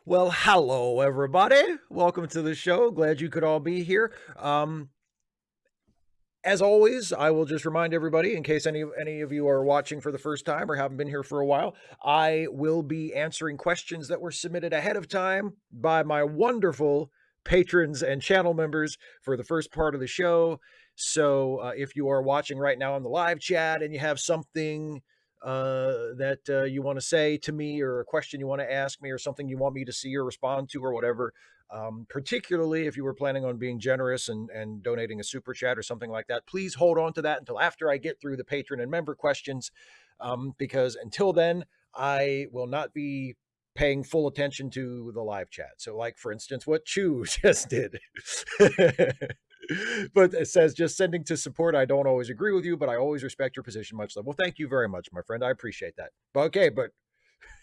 Well, hello everybody. Welcome to the show. Glad you could all be here. As always, I will just remind everybody, in case any of you are watching for the first time or haven't been here for a while, I will be answering questions that were submitted ahead of time by my wonderful patrons and channel members for the first part of the show. So, if you are watching right now on the live chat and you have something that you want to say to me, or a question you want to ask me, or something you want me to see or respond to, or whatever, particularly if you were planning on being generous and donating a super chat or something like that, please hold on to that until after I get through the patron and member questions, because until then, I will not be paying full attention to the live chat. So, like, for instance, what Chew just did. But it says, just sending to support. I don't always agree with you, but I always respect your position. Much love. Well, thank you very much, my friend. I appreciate that. But okay, but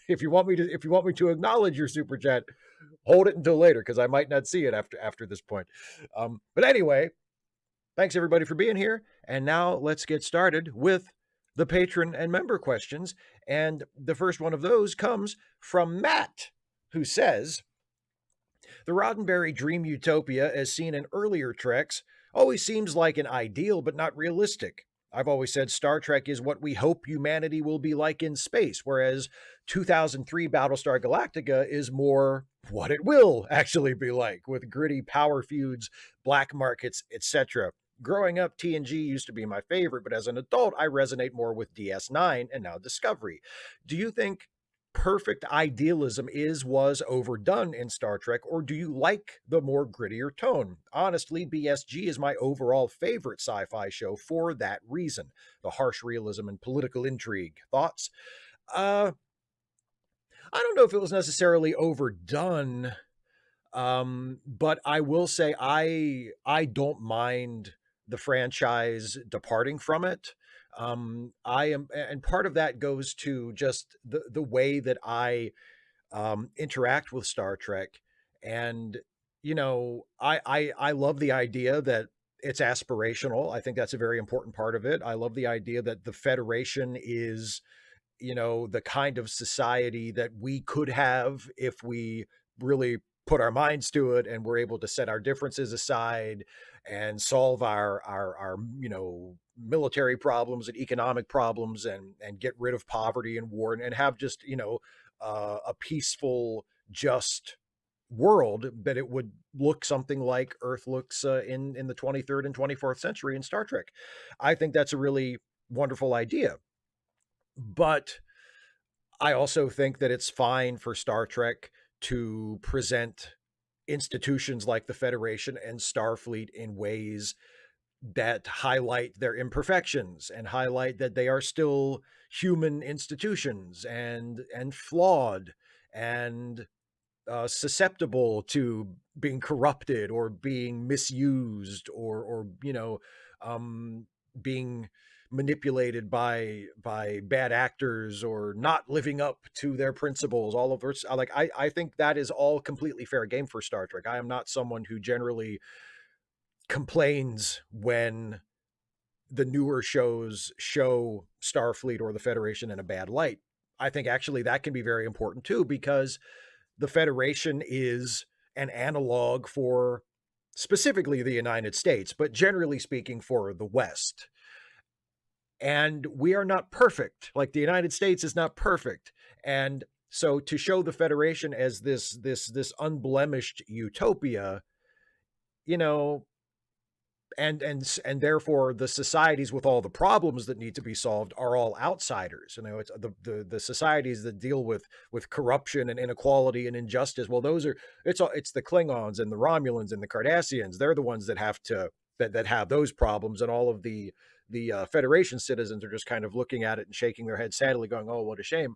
if you want me to acknowledge your super chat, hold it until later, because I might not see it after this point. But anyway, thanks everybody for being here. And now let's get started with the patron and member questions. And the first one of those comes from Matt, who says, the Roddenberry dream utopia, as seen in earlier Treks, always seems like an ideal but not realistic. I've always said Star Trek is what we hope humanity will be like in space, whereas 2003 Battlestar Galactica is more what it will actually be like, with gritty power feuds, black markets, etc. Growing up, TNG used to be my favorite, but as an adult, I resonate more with DS9 and now Discovery. Do you think perfect idealism was overdone in Star Trek, or do you like the more grittier tone? Honestly, BSG is my overall favorite sci-fi show for that reason. The harsh realism and political intrigue. Thoughts? Uh I don't know if it was necessarily overdone, but I will say I don't mind the franchise departing from it. I am, and part of that goes to just the way that I interact with Star Trek. And I love the idea that it's aspirational. I think that's a very important part of it. I love the idea that the Federation is, the kind of society that we could have if we really put our minds to it and we're able to set our differences aside and solve our military problems and economic problems, and get rid of poverty and war, and have just a peaceful, just world, that it would look something like Earth looks in the 23rd and 24th century in Star Trek. I think that's a really wonderful idea. But I also think that it's fine for Star Trek to present institutions like the Federation and Starfleet in ways that highlight their imperfections and highlight that they are still human institutions, and flawed, and susceptible to being corrupted or being misused, or being manipulated by bad actors, or not living up to their principles. All of us, like, I think that is all completely fair game for Star Trek. I am not someone who generally complains when the newer shows show Starfleet or the Federation in a bad light. I think actually that can be very important too, because the Federation is an analog for specifically the United States, but generally speaking for the West. And we are not perfect. Like, the United States is not perfect. And so to show the Federation as this unblemished utopia, you know, and therefore the societies with all the problems that need to be solved are all outsiders. It's the societies that deal with corruption and inequality and injustice. Well, it's the Klingons and the Romulans and the Cardassians. They're the ones that have those problems, and all of the Federation citizens are just kind of looking at it and shaking their heads sadly, going, "Oh, what a shame."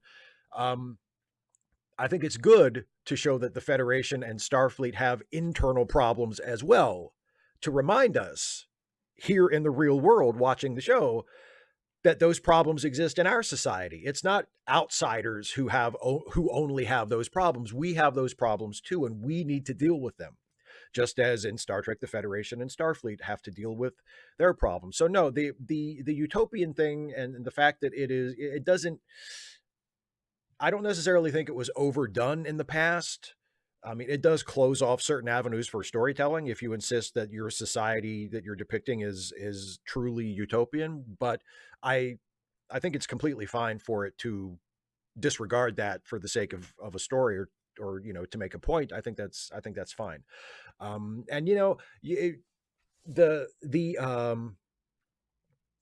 I think it's good to show that the Federation and Starfleet have internal problems as well, to remind us here in the real world watching the show that those problems exist in our society. It's not outsiders who only have those problems. We have those problems too, and we need to deal with them. Just as in Star Trek, the Federation and Starfleet have to deal with their problems. So no, the utopian thing, and the fact that it doesn't, I don't necessarily think it was overdone in the past. I mean, it does close off certain avenues for storytelling if you insist that your society that you're depicting is truly utopian. But I I think it's completely fine for it to disregard that for the sake of a story or you know to make a point. I think that's fine. And you know the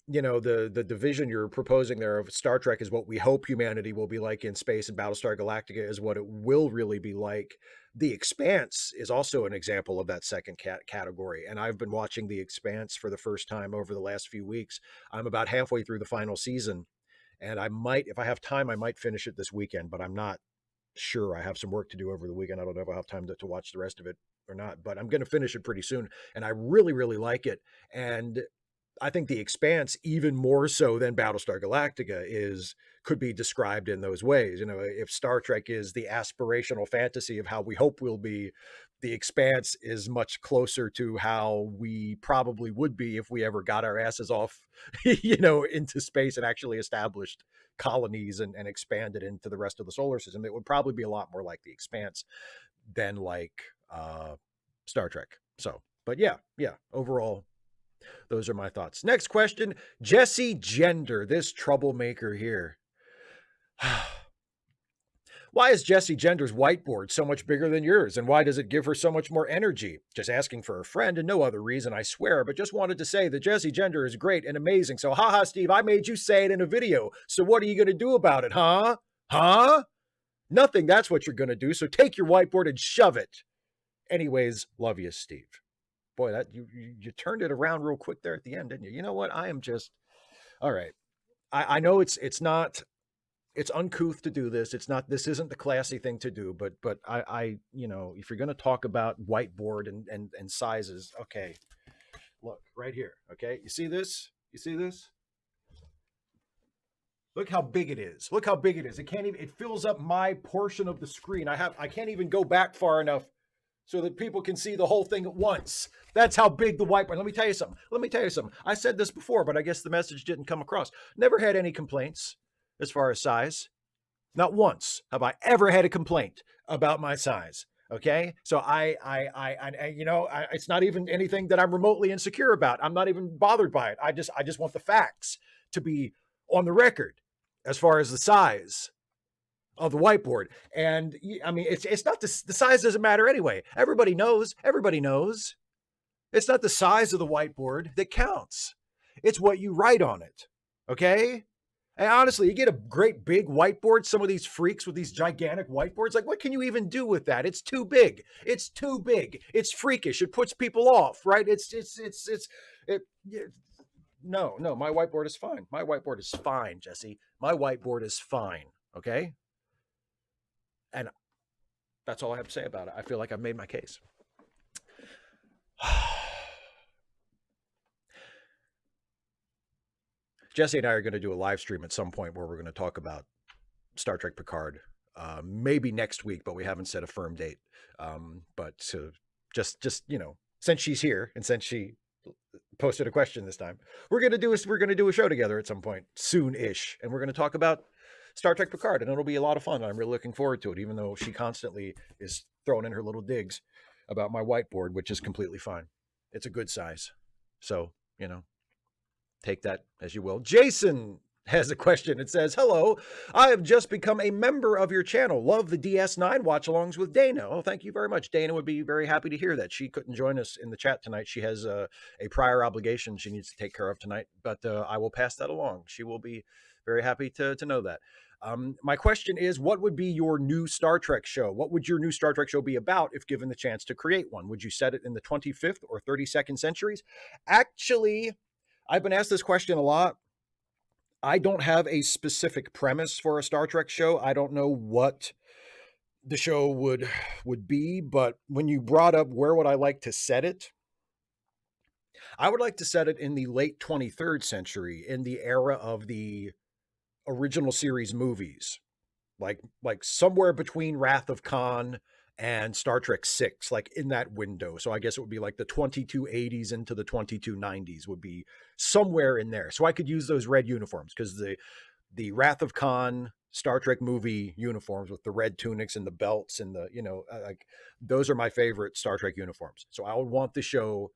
you know the division you're proposing there of Star Trek is what we hope humanity will be like in space, and Battlestar Galactica is what it will really be like. The Expanse is also an example of that second category, and I've been watching The Expanse for the first time over the last few weeks. I'm about halfway through the final season, and I might, if I have time, I might finish it this weekend, but I'm not sure. I have some work to do over the weekend. I don't know if I'll have time to watch the rest of it or not, but I'm going to finish it pretty soon, and I really really like it. And I think The Expanse, even more so than Battlestar Galactica, is could be described in those ways. You know, if Star Trek is the aspirational fantasy of how we hope we'll be, The Expanse is much closer to how we probably would be if we ever got our asses off, you know, into space and actually established colonies and expanded into the rest of the solar system. It would probably be a lot more like The Expanse than like Star Trek. So, but yeah, overall, those are my thoughts. Next question, Jesse Gender, this troublemaker here. Why is Jesse Gender's whiteboard so much bigger than yours? And why does it give her so much more energy? Just asking for a friend and no other reason, I swear, but just wanted to say that Jesse Gender is great and amazing. So haha, Steve, I made you say it in a video. So what are you going to do about it, huh? Huh? Nothing, that's what you're going to do. So take your whiteboard and shove it. Anyways, love you, Steve. Boy, that you turned it around real quick there at the end, didn't you? You know what? I am just all right. I know it's not it's uncouth to do this. It's not this isn't the classy thing to do, but I you know, if you're gonna talk about whiteboard and sizes, okay. Look, right here. Okay. You see this? You see this? Look how big it is. Look how big it is. It can't even it fills up my portion of the screen. I can't even go back far enough so that people can see the whole thing at once. That's how big the whiteboard. Let me tell you something. Let me tell you something. I said this before, but I guess the message didn't come across. Never had any complaints as far as size. Not once have I ever had a complaint about my size. Okay, so it's not even anything that I'm remotely insecure about. I'm not even bothered by it. I just want the facts to be on the record as far as the size of the whiteboard. And I mean, it's not the size doesn't matter anyway. Everybody knows. Everybody knows. It's not the size of the whiteboard that counts. It's what you write on it. Okay. And honestly, you get a great big whiteboard. Some of these freaks with these gigantic whiteboards, like what can you even do with that? It's too big. It's too big. It's freakish. It puts people off, right? No, my whiteboard is fine. My whiteboard is fine, Jesse. My whiteboard is fine. Okay. And that's all I have to say about it. I feel like I've made my case. Jesse and I are going to do a live stream at some point where we're going to talk about Star Trek Picard. Maybe next week, but we haven't set a firm date. But just you know, since she's here and since she posted a question this time, we're going to do a show together at some point soon-ish, and we're going to talk about Star Trek Picard, and it'll be a lot of fun. I'm really looking forward to it, even though she constantly is throwing in her little digs about my whiteboard, which is completely fine. It's a good size. So, you know, take that as you will. Jason has a question. It says, hello, I have just become a member of your channel. Love the DS9 watch-alongs with Dana. Oh, thank you very much. Dana would be very happy to hear that. She couldn't join us in the chat tonight. She has a prior obligation she needs to take care of tonight, but I will pass that along. She will be very happy to know that. My question is, what would be your new Star Trek show? What would your new Star Trek show be about if given the chance to create one? Would you set it in the 25th or 32nd centuries? Actually, I've been asked this question a lot. I don't have a specific premise for a Star Trek show. I don't know what the show would be, but when you brought up where would I like to set it, I would like to set it in the late 23rd century, in the era of the original series movies, like somewhere between Wrath of Khan and Star Trek 6, like in that window. So I guess it would be like the 2280s into the 2290s would be somewhere in there. So I could use those red uniforms because the Wrath of Khan Star Trek movie uniforms with the red tunics and the belts and the, like those are my favorite Star Trek uniforms. So I would want the show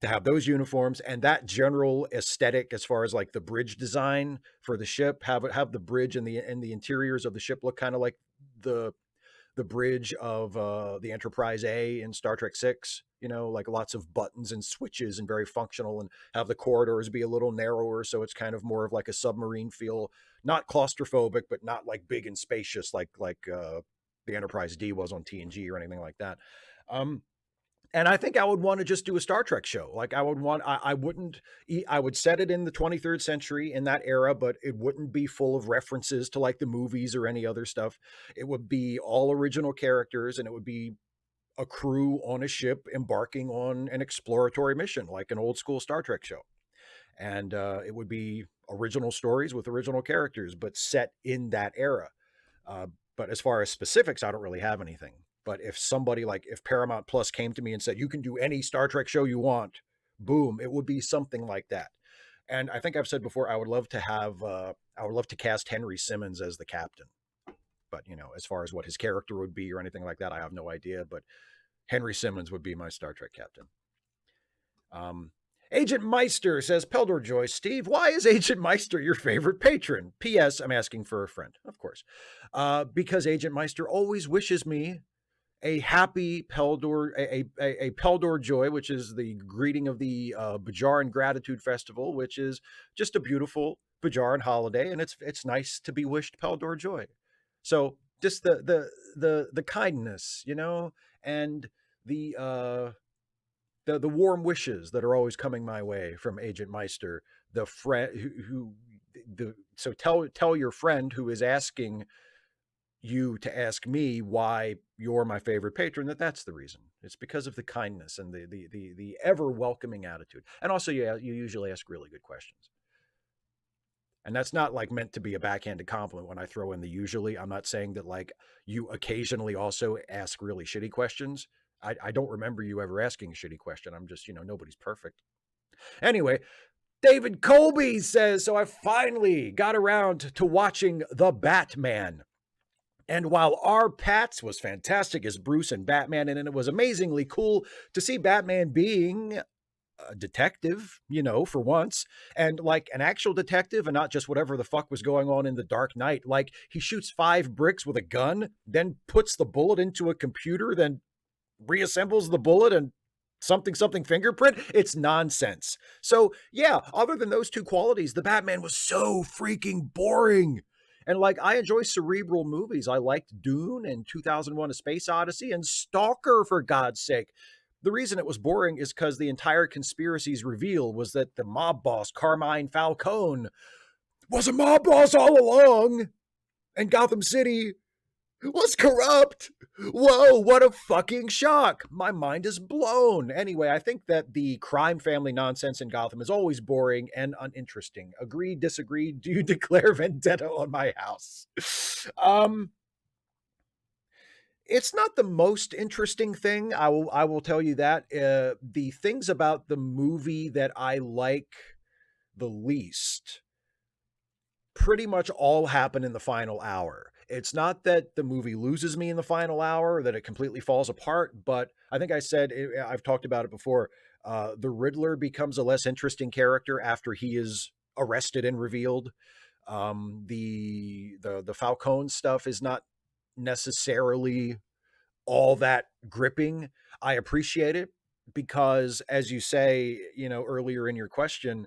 to have those uniforms and that general aesthetic as far as like the bridge design for the ship, have the bridge and the interiors of the ship look kind of like the the bridge of the Enterprise A in Star Trek Six. Like lots of buttons and switches and very functional, and have the corridors be a little narrower, so it's kind of more of like a submarine feel, not claustrophobic, but not like big and spacious like the Enterprise D was on TNG or anything like that. Um, and I think I would want to just do a Star Trek show. Like I wouldn't, I would set it in the 23rd century in that era, but it wouldn't be full of references to like the movies or any other stuff. It would be all original characters, and it would be a crew on a ship embarking on an exploratory mission, like an old school Star Trek show. And it would be original stories with original characters, but set in that era. Uh, but as far as specifics, I don't really have anything. But if somebody like if Paramount Plus came to me and said, you can do any Star Trek show you want, boom, it would be something like that. And I think I've said before, I would love to cast Henry Simmons as the captain. But, as far as what his character would be or anything like that, I have no idea. But Henry Simmons would be my Star Trek captain. Agent Meister says, Peldor Joy, Steve, why is Agent Meister your favorite patron? P.S. I'm asking for a friend, of course. Because Agent Meister always wishes me a happy Peldor, a Peldor Joy, which is the greeting of the Bajaran Gratitude Festival, which is just a beautiful Bajaran holiday, and it's nice to be wished Peldor Joy. So just the kindness, and the the warm wishes that are always coming my way from Agent Meister, the friend so tell your friend who is asking you to ask me why you're my favorite patron that's the reason. It's because of the kindness and the ever welcoming attitude. And also you usually ask really good questions. And that's not like meant to be a backhanded compliment when I throw in the usually. I'm not saying that like you occasionally also ask really shitty questions. I don't remember you ever asking a shitty question. I'm just, nobody's perfect. Anyway, David Colby says, so I finally got around to watching The Batman. And while our Pats was fantastic as Bruce and Batman, and it was amazingly cool to see Batman being a detective, for once, and like an actual detective and not just whatever the fuck was going on in the Dark Knight. Like he shoots 5 bricks with a gun, then puts the bullet into a computer, then reassembles the bullet and something fingerprint. It's nonsense. So yeah, other than those two qualities, the Batman was so freaking boring. And like, I enjoy cerebral movies. I liked Dune and 2001 A Space Odyssey and Stalker, for God's sake. The reason it was boring is because the entire conspiracy's reveal was that the mob boss, Carmine Falcone, was a mob boss all along, and Gotham City was corrupt. Whoa, what a fucking shock. My mind is blown. Anyway, I think that the crime family nonsense in Gotham is always boring and uninteresting. Agree, disagree? Do you declare vendetta on my house? It's not the most interesting thing. I will tell you that. The things about the movie that I like the least pretty much all happen in the final hour. It's not that the movie loses me in the final hour, that it completely falls apart, but I think I've talked about it before. The Riddler becomes a less interesting character after he is arrested and revealed. The Falcone stuff is not necessarily all that gripping. I appreciate it because, as you say, earlier in your question,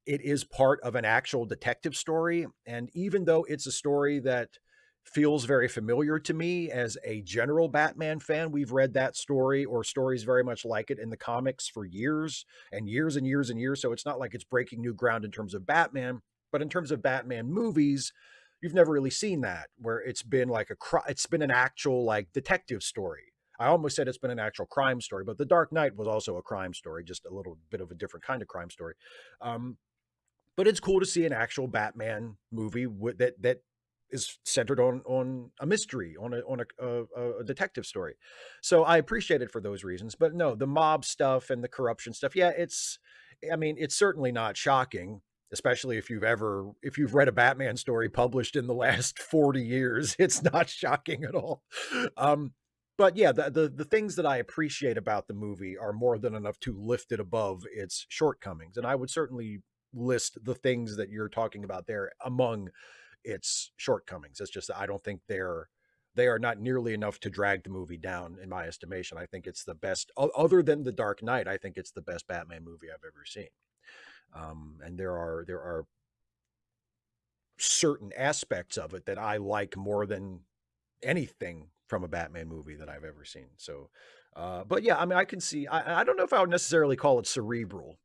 it is part of an actual detective story. And even though it's a story that feels very familiar to me as a general Batman fan, we've read that story or stories very much like it in the comics for years and years and years and years. So it's not like it's breaking new ground in terms of Batman, but in terms of Batman movies, you've never really seen that where it's been like it's been an actual like detective story. I almost said it's been an actual crime story, but The Dark Knight was also a crime story, just a little bit of a different kind of crime story. But it's cool to see an actual Batman movie that is centered on a mystery, on a detective story. So I appreciate it for those reasons. But no, the mob stuff and the corruption stuff, yeah, it's certainly not shocking, especially if you've read a Batman story published in the last 40 years. It's not shocking at all. But yeah, the things that I appreciate about the movie are more than enough to lift it above its shortcomings. And I would certainly list the things that you're talking about there among its shortcomings. It's just that I don't think they are not nearly enough to drag the movie down in my estimation. I think it's the best, other than The Dark Knight. I think it's the best Batman movie I've ever seen. And there are certain aspects of it that I like more than anything from a Batman movie that I've ever seen. So, but yeah, I mean, I can see. I don't know if I would necessarily call it cerebral.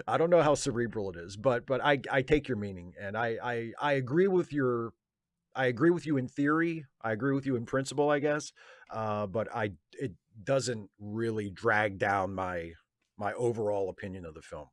I don't know how cerebral it is, but I take your meaning, and I agree with your. I agree with you in theory. I agree with you in principle, I guess. But it doesn't really drag down my overall opinion of the film.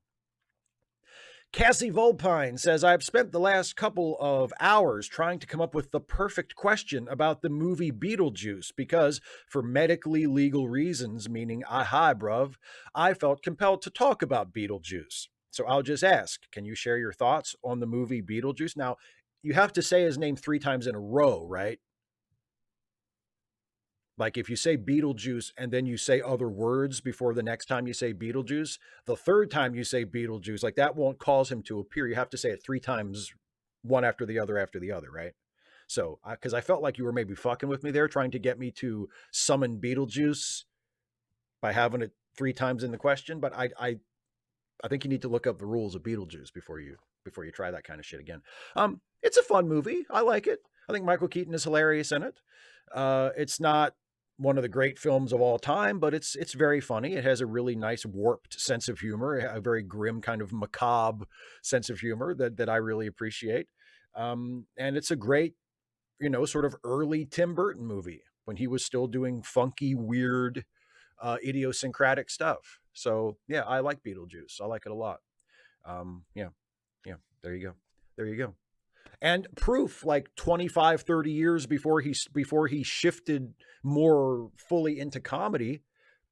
Cassie Volpine says, I've spent the last couple of hours trying to come up with the perfect question about the movie Beetlejuice because, for medically legal reasons, meaning, hi, bruv, I felt compelled to talk about Beetlejuice. So I'll just ask, can you share your thoughts on the movie Beetlejuice? Now, you have to say his name 3 times in a row, right? Like if you say Beetlejuice and then you say other words before the next time you say Beetlejuice, the third time you say Beetlejuice, like that won't cause him to appear. You have to say it 3 times, one after the other, right? So, because I felt like you were maybe fucking with me there, trying to get me to summon Beetlejuice by having it 3 times in the question. But I think you need to look up the rules of Beetlejuice before you try that kind of shit again. It's a fun movie. I like it. I think Michael Keaton is hilarious in it. It's not one of the great films of all time, but it's very funny. It has a really nice warped sense of humor, a very grim kind of macabre sense of humor that I really appreciate. And it's a great, sort of early Tim Burton movie when he was still doing funky, weird, idiosyncratic stuff. So yeah, I like Beetlejuice. I like it a lot. Yeah. There you go. And proof, like 25, 30 years before he shifted more fully into comedy,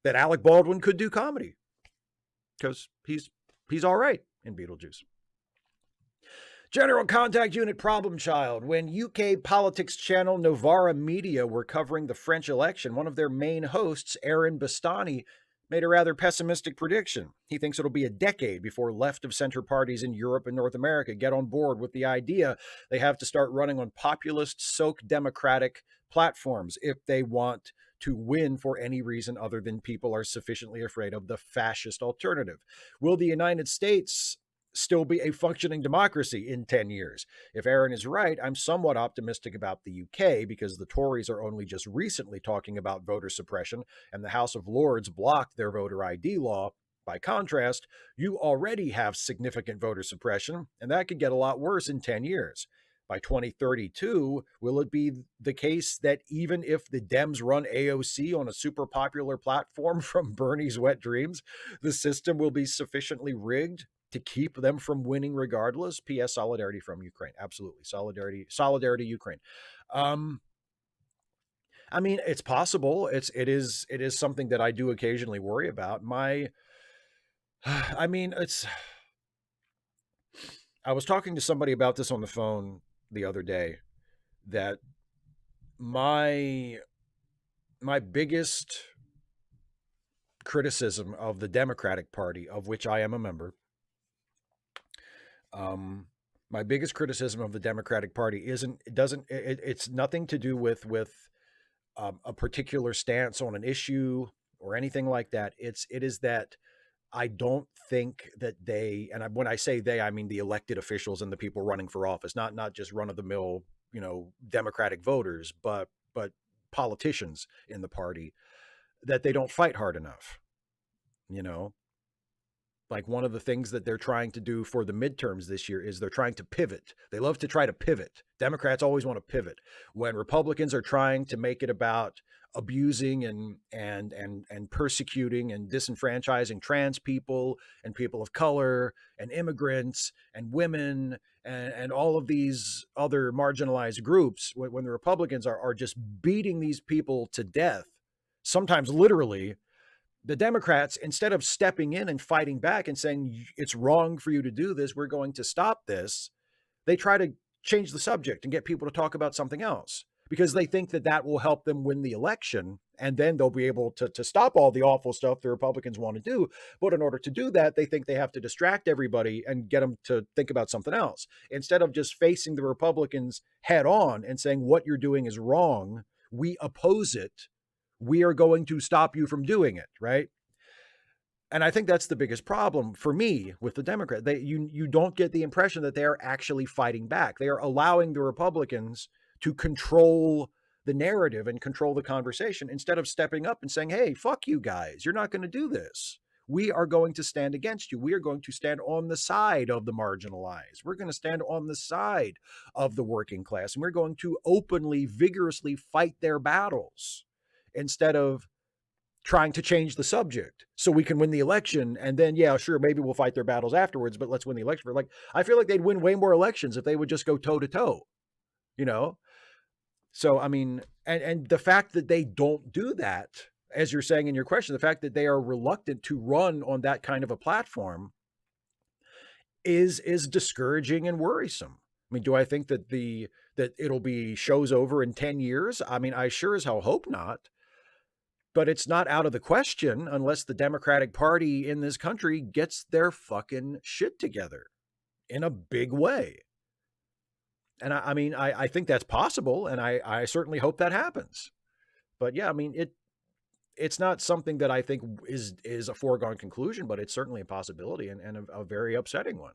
that Alec Baldwin could do comedy because he's all right in Beetlejuice. General Contact Unit Problem Child. When UK politics channel Novara Media were covering the French election, one of their main hosts, Aaron Bastani, made a rather pessimistic prediction. He thinks it'll be a decade before left-of-center parties in Europe and North America get on board with the idea they have to start running on populist, soak democratic platforms if they want to win for any reason other than people are sufficiently afraid of the fascist alternative. Will the United States still be a functioning democracy in 10 years? If Aaron is right, I'm somewhat optimistic about the UK because the Tories are only just recently talking about voter suppression and the House of Lords blocked their voter ID law. By contrast, you already have significant voter suppression, and that could get a lot worse in 10 years. By 2032, will it be the case that even if the Dems run AOC on a super popular platform from Bernie's wet dreams, the system will be sufficiently rigged to keep them from winning regardless? P.S. Solidarity from Ukraine. Absolutely. Solidarity, Ukraine. I mean, it's possible. It is something that I do occasionally worry about. I was talking to somebody about this on the phone the other day, that my biggest criticism of the Democratic Party, of which I am a member, my biggest criticism of the Democratic Party it's nothing to do with a particular stance on an issue or anything like that. It is that I don't think that they, and when I say they, I mean the elected officials and the people running for office, not just run of the mill, Democratic voters, but politicians in the party, that they don't fight hard enough. Like one of the things that they're trying to do for the midterms this year is they're trying to pivot. They love to try to pivot. Democrats always want to pivot. When Republicans are trying to make it about abusing and persecuting and disenfranchising trans people and people of color and immigrants and women and all of these other marginalized groups, when the Republicans are just beating these people to death, sometimes literally, The Democrats, instead of stepping in and fighting back and saying, it's wrong for you to do this, we're going to stop this, they try to change the subject and get people to talk about something else because they think that that will help them win the election. And then they'll be able to stop all the awful stuff the Republicans want to do. But in order to do that, they think they have to distract everybody and get them to think about something else. Instead of just facing the Republicans head on and saying, what you're doing is wrong, we oppose it. We are going to stop you from doing it, right? And I think that's the biggest problem for me with the Democrat. You don't get the impression that they are actually fighting back. They are allowing the Republicans to control the narrative and control the conversation instead of stepping up and saying, hey, fuck you guys. You're not going to do this. We are going to stand against you. We are going to stand on the side of the marginalized. We're going to stand on the side of the working class. And we're going to openly, vigorously fight their battles instead of trying to change the subject so we can win the election. And then, yeah, sure, maybe we'll fight their battles afterwards, but let's win the election. Like, I feel like they'd win way more elections if they would just go toe to toe, you know? So, I mean, and the fact that they don't do that, as you're saying in your question, the fact that they are reluctant to run on that kind of a platform is discouraging and worrisome. I mean, do I think that that it'll be shows over in 10 years? I mean, I sure as hell hope not. But it's not out of the question unless the Democratic Party in this country gets their fucking shit together in a big way. And I mean, I think that's possible, and I certainly hope that happens. But yeah, I mean, it's not something that I think is a foregone conclusion, but it's certainly a possibility and a very upsetting one.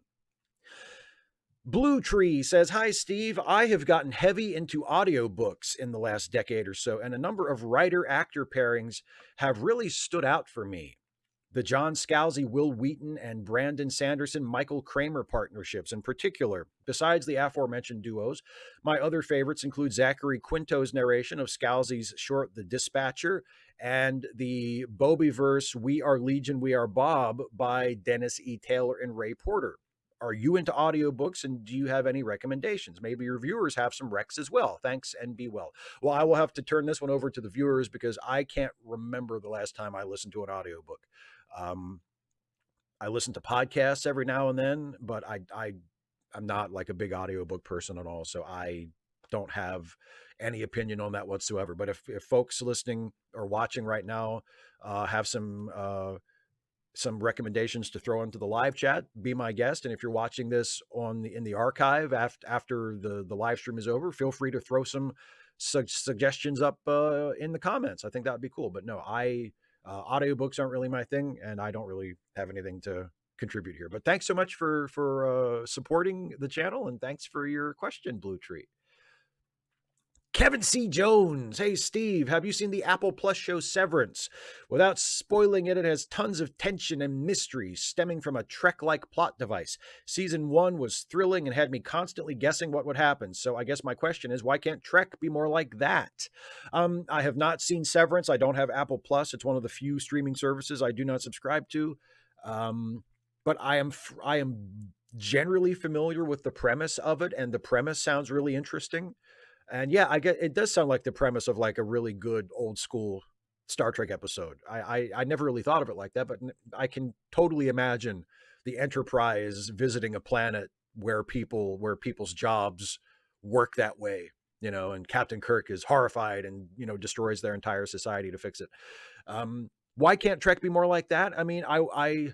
Blue Tree says, hi, Steve. I have gotten heavy into audiobooks in the last decade or so, and a number of writer-actor pairings have really stood out for me. The John Scalzi, Will Wheaton, and Brandon Sanderson, Michael Kramer partnerships in particular. Besides the aforementioned duos, my other favorites include Zachary Quinto's narration of Scalzi's short The Dispatcher and the Bobbyverse We Are Legion, We Are Bob by Dennis E. Taylor and Ray Porter. Are you into audiobooks, and do you have any recommendations? Maybe your viewers have some recs as well. Thanks and be well. Well, I will have to turn this one over to the viewers because I can't remember the last time I listened to an audiobook. I listen to podcasts every now and then, but I'm not like a big audiobook person at all. So I don't have any opinion on that whatsoever. But if folks listening or watching right now have some recommendations to throw into the live chat, be my guest. And if you're watching this in the archive after the live stream is over, feel free to throw some suggestions up in the comments. I think that would be cool. But no, audiobooks aren't really my thing, and I don't really have anything to contribute here. But thanks so much for supporting the channel, and thanks for your question, Blue Tree. Kevin C. Jones. Hey, Steve, have you seen the Apple Plus show Severance? Without spoiling it, it has tons of tension and mystery stemming from a Trek-like plot device. Season 1 was thrilling and had me constantly guessing what would happen. So I guess my question is, why can't Trek be more like that? I have not seen Severance. I don't have Apple Plus. It's one of the few streaming services I do not subscribe to. But I am generally familiar with the premise of it, and the premise sounds really interesting. And yeah, I get it does sound like the premise of like a really good old school Star Trek episode. I never really thought of it like that, but I can totally imagine the Enterprise visiting a planet where people's jobs work that way, and Captain Kirk is horrified and, destroys their entire society to fix it. Why can't Trek be more like that? I mean, I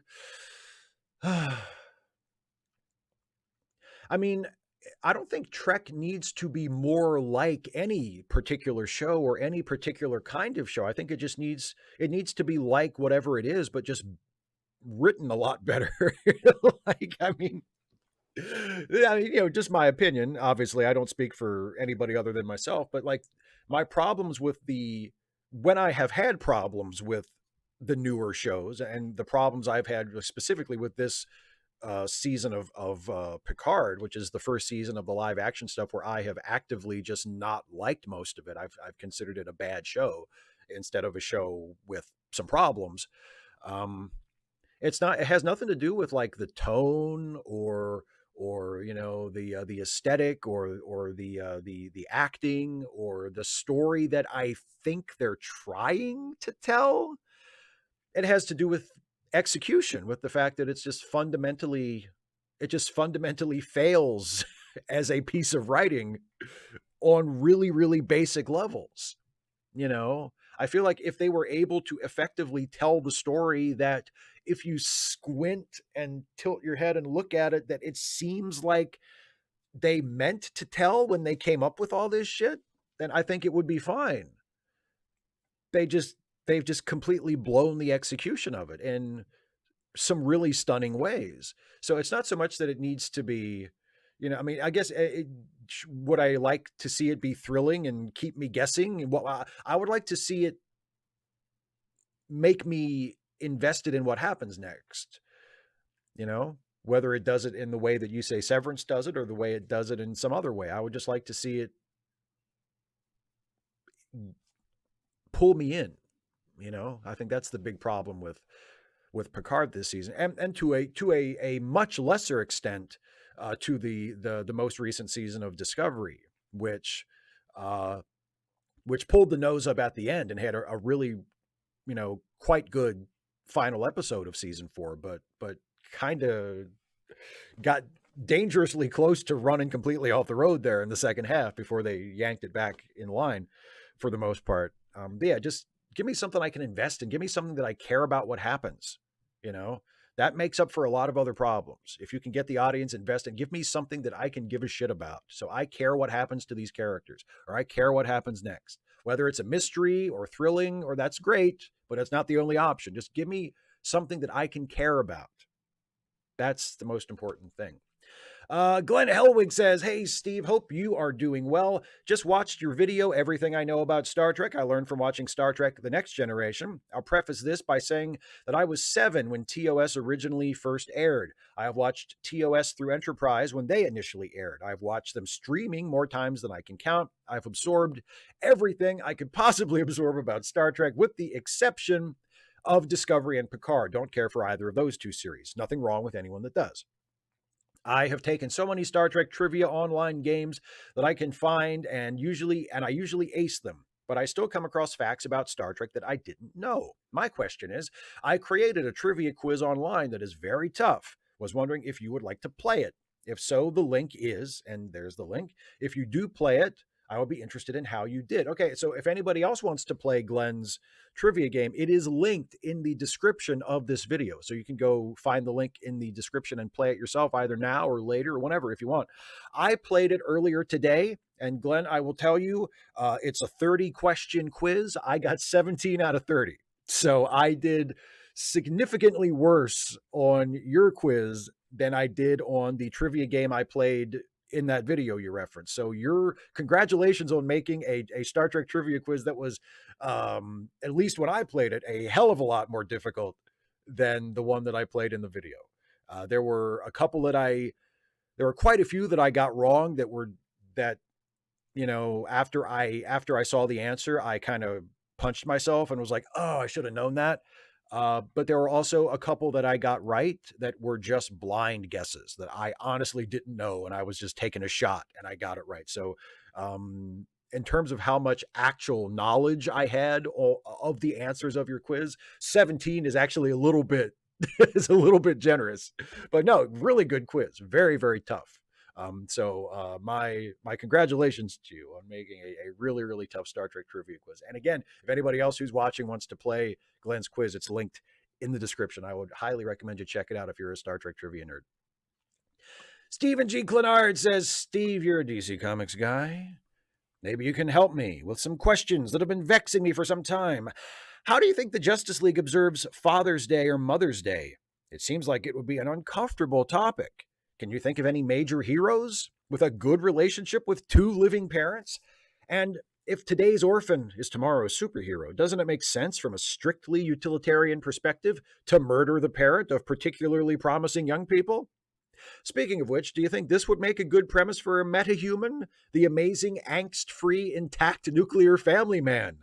mean, I don't think Trek needs to be more like any particular show or any particular kind of show. I think it needs to be like whatever it is, but just written a lot better. Just my opinion. Obviously, I don't speak for anybody other than myself, but like my problems with when I have had problems with the newer shows and the problems I've had specifically with this season of Picard, which is the first season of the live action stuff where I have actively just not liked most of it. I've considered it a bad show instead of a show with some problems. It has nothing to do with like the tone or the aesthetic or the acting or the story that I think they're trying to tell. it has to do with execution, with the fact that it just fundamentally fails as a piece of writing on really, really basic levels. You know, I feel like if they were able to effectively tell the story that if you squint and tilt your head and look at it, that it seems like they meant to tell when they came up with all this shit, then I think it would be fine. They've just completely blown the execution of it in some really stunning ways. So it's not so much that it needs to be, I mean, I guess would I like to see it be thrilling and keep me guessing? Well, I would like to see it make me invested in what happens next, whether it does it in the way that you say Severance does it or the way it does it in some other way. I would just like to see it pull me in. I think that's the big problem with Picard this season, and to a much lesser extent to the most recent season of Discovery, which pulled the nose up at the end and had a really quite good final episode of season 4, but kind of got dangerously close to running completely off the road there in the second half before they yanked it back in line for the most part. Yeah, just give me something I can invest in. Give me something that I care about what happens. That makes up for a lot of other problems. If you can get the audience invested, give me something that I can give a shit about. So I care what happens to these characters, or I care what happens next. Whether it's a mystery or thrilling, or that's great, but it's not the only option. Just give me something that I can care about. That's the most important thing. Glenn Helwig says, "Hey, Steve, hope you are doing well. Just watched your video, Everything I Know About Star Trek. I learned from watching Star Trek The Next Generation. I'll preface this by saying that I was 7 when TOS originally first aired. I have watched TOS through Enterprise when they initially aired. I've watched them streaming more times than I can count. I've absorbed everything I could possibly absorb about Star Trek, with the exception of Discovery and Picard. Don't care for either of those two series. Nothing wrong with anyone that does. I have taken so many Star Trek trivia online games that I can find, and I usually ace them, but I still come across facts about Star Trek that I didn't know. My question is, I created a trivia quiz online that is very tough. Was wondering if you would like to play it. If so, the link is, and there's the link. If you do play it, I would be interested in how you did. Okay, so if anybody else wants to play Glenn's trivia game, it is linked in the description of this video. So you can go find the link in the description and play it yourself, either now or later or whenever if you want. I played it earlier today, and Glenn, I will tell you, it's a 30-question quiz. I got 17 out of 30. So I did significantly worse on your quiz than I did on the trivia game I played in that video you referenced. So your congratulations on making a Star Trek trivia quiz that was, at least when I played it, a hell of a lot more difficult than the one that I played in the video. There were quite a few that I got wrong that after I saw the answer, I kind of punched myself and was like, oh, I should have known that. But there were also a couple that I got right that were just blind guesses that I honestly didn't know, and I was just taking a shot and I got it right. So in terms of how much actual knowledge I had of the answers of your quiz, 17 is actually a little bit generous, but no, really good quiz. Very, very tough. So my congratulations to you on making a really, really tough Star Trek trivia quiz. And again, if anybody else who's watching wants to play Glenn's quiz, it's linked in the description. I would highly recommend you check it out if you're a Star Trek trivia nerd. Stephen G. Clenard says, Steve, you're a DC Comics guy. Maybe you can help me with some questions that have been vexing me for some time. How do you think the Justice League observes Father's Day or Mother's Day? It seems like it would be an uncomfortable topic. Can you think of any major heroes with a good relationship with 2 living parents? And if today's orphan is tomorrow's superhero, doesn't it make sense from a strictly utilitarian perspective to murder the parent of particularly promising young people? Speaking of which, do you think this would make a good premise for a metahuman, the amazing angst-free, intact nuclear family man?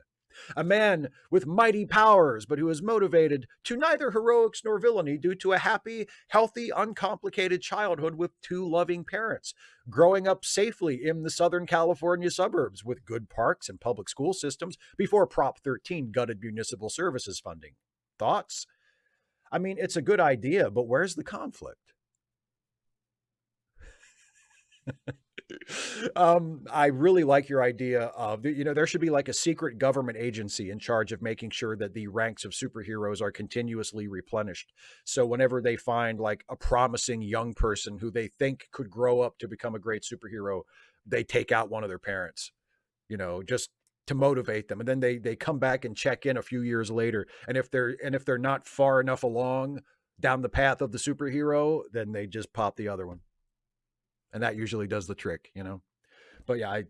A man with mighty powers, but who is motivated to neither heroics nor villainy due to a happy, healthy, uncomplicated childhood with 2 loving parents, growing up safely in the Southern California suburbs with good parks and public school systems before Prop 13 gutted municipal services funding. Thoughts? I mean, it's a good idea, but where's the conflict? I really like your idea of, there should be like a secret government agency in charge of making sure that the ranks of superheroes are continuously replenished. So whenever they find like a promising young person who they think could grow up to become a great superhero, they take out one of their parents, just to motivate them. And then they come back and check in a few years later. And if they're not far enough along down the path of the superhero, then they just pop the other one. And that usually does the trick. But yeah,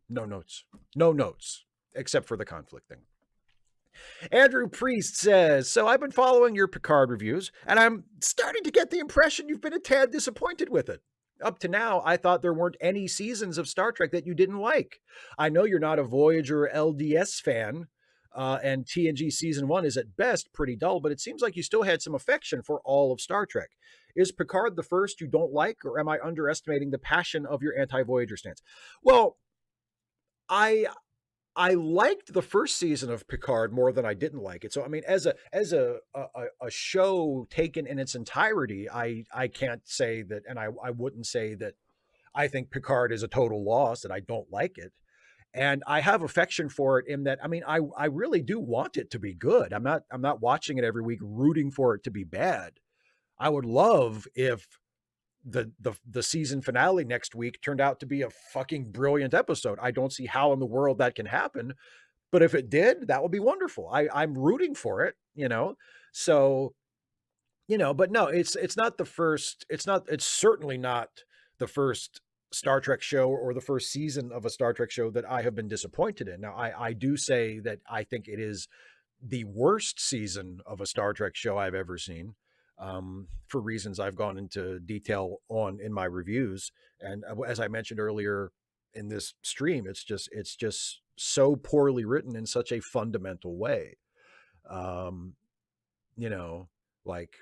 no notes, no notes, except for the conflict thing. Andrew Priest says, so I've been following your Picard reviews, and I'm starting to get the impression you've been a tad disappointed with it. Up to now, I thought there weren't any seasons of Star Trek that you didn't like. I know you're not a Voyager LDS fan, and TNG Season 1 is at best pretty dull, but it seems like you still had some affection for all of Star Trek. Is Picard the first you don't like, or am I underestimating the passion of your anti-Voyager stance? Well, I liked the first season of Picard more than I didn't like it. So I mean, as a show taken in its entirety, I can't say that, and I wouldn't say that I think Picard is a total loss, that I don't like it. And I have affection for it in that, I mean, I really do want it to be good. I'm not watching it every week rooting for it to be bad. I would love if the season finale next week turned out to be a fucking brilliant episode. I don't see how in the world that can happen, but if it did, that would be wonderful. I'm rooting for it. So, but no, it's not the first, it's certainly not the first Star Trek show or the first season of a Star Trek show that I have been disappointed in. Now, I do say that I think it is the worst season of a Star Trek show I've ever seen, for reasons I've gone into detail on in my reviews. And as I mentioned earlier in this stream, it's just so poorly written in such a fundamental way. Um, you know, like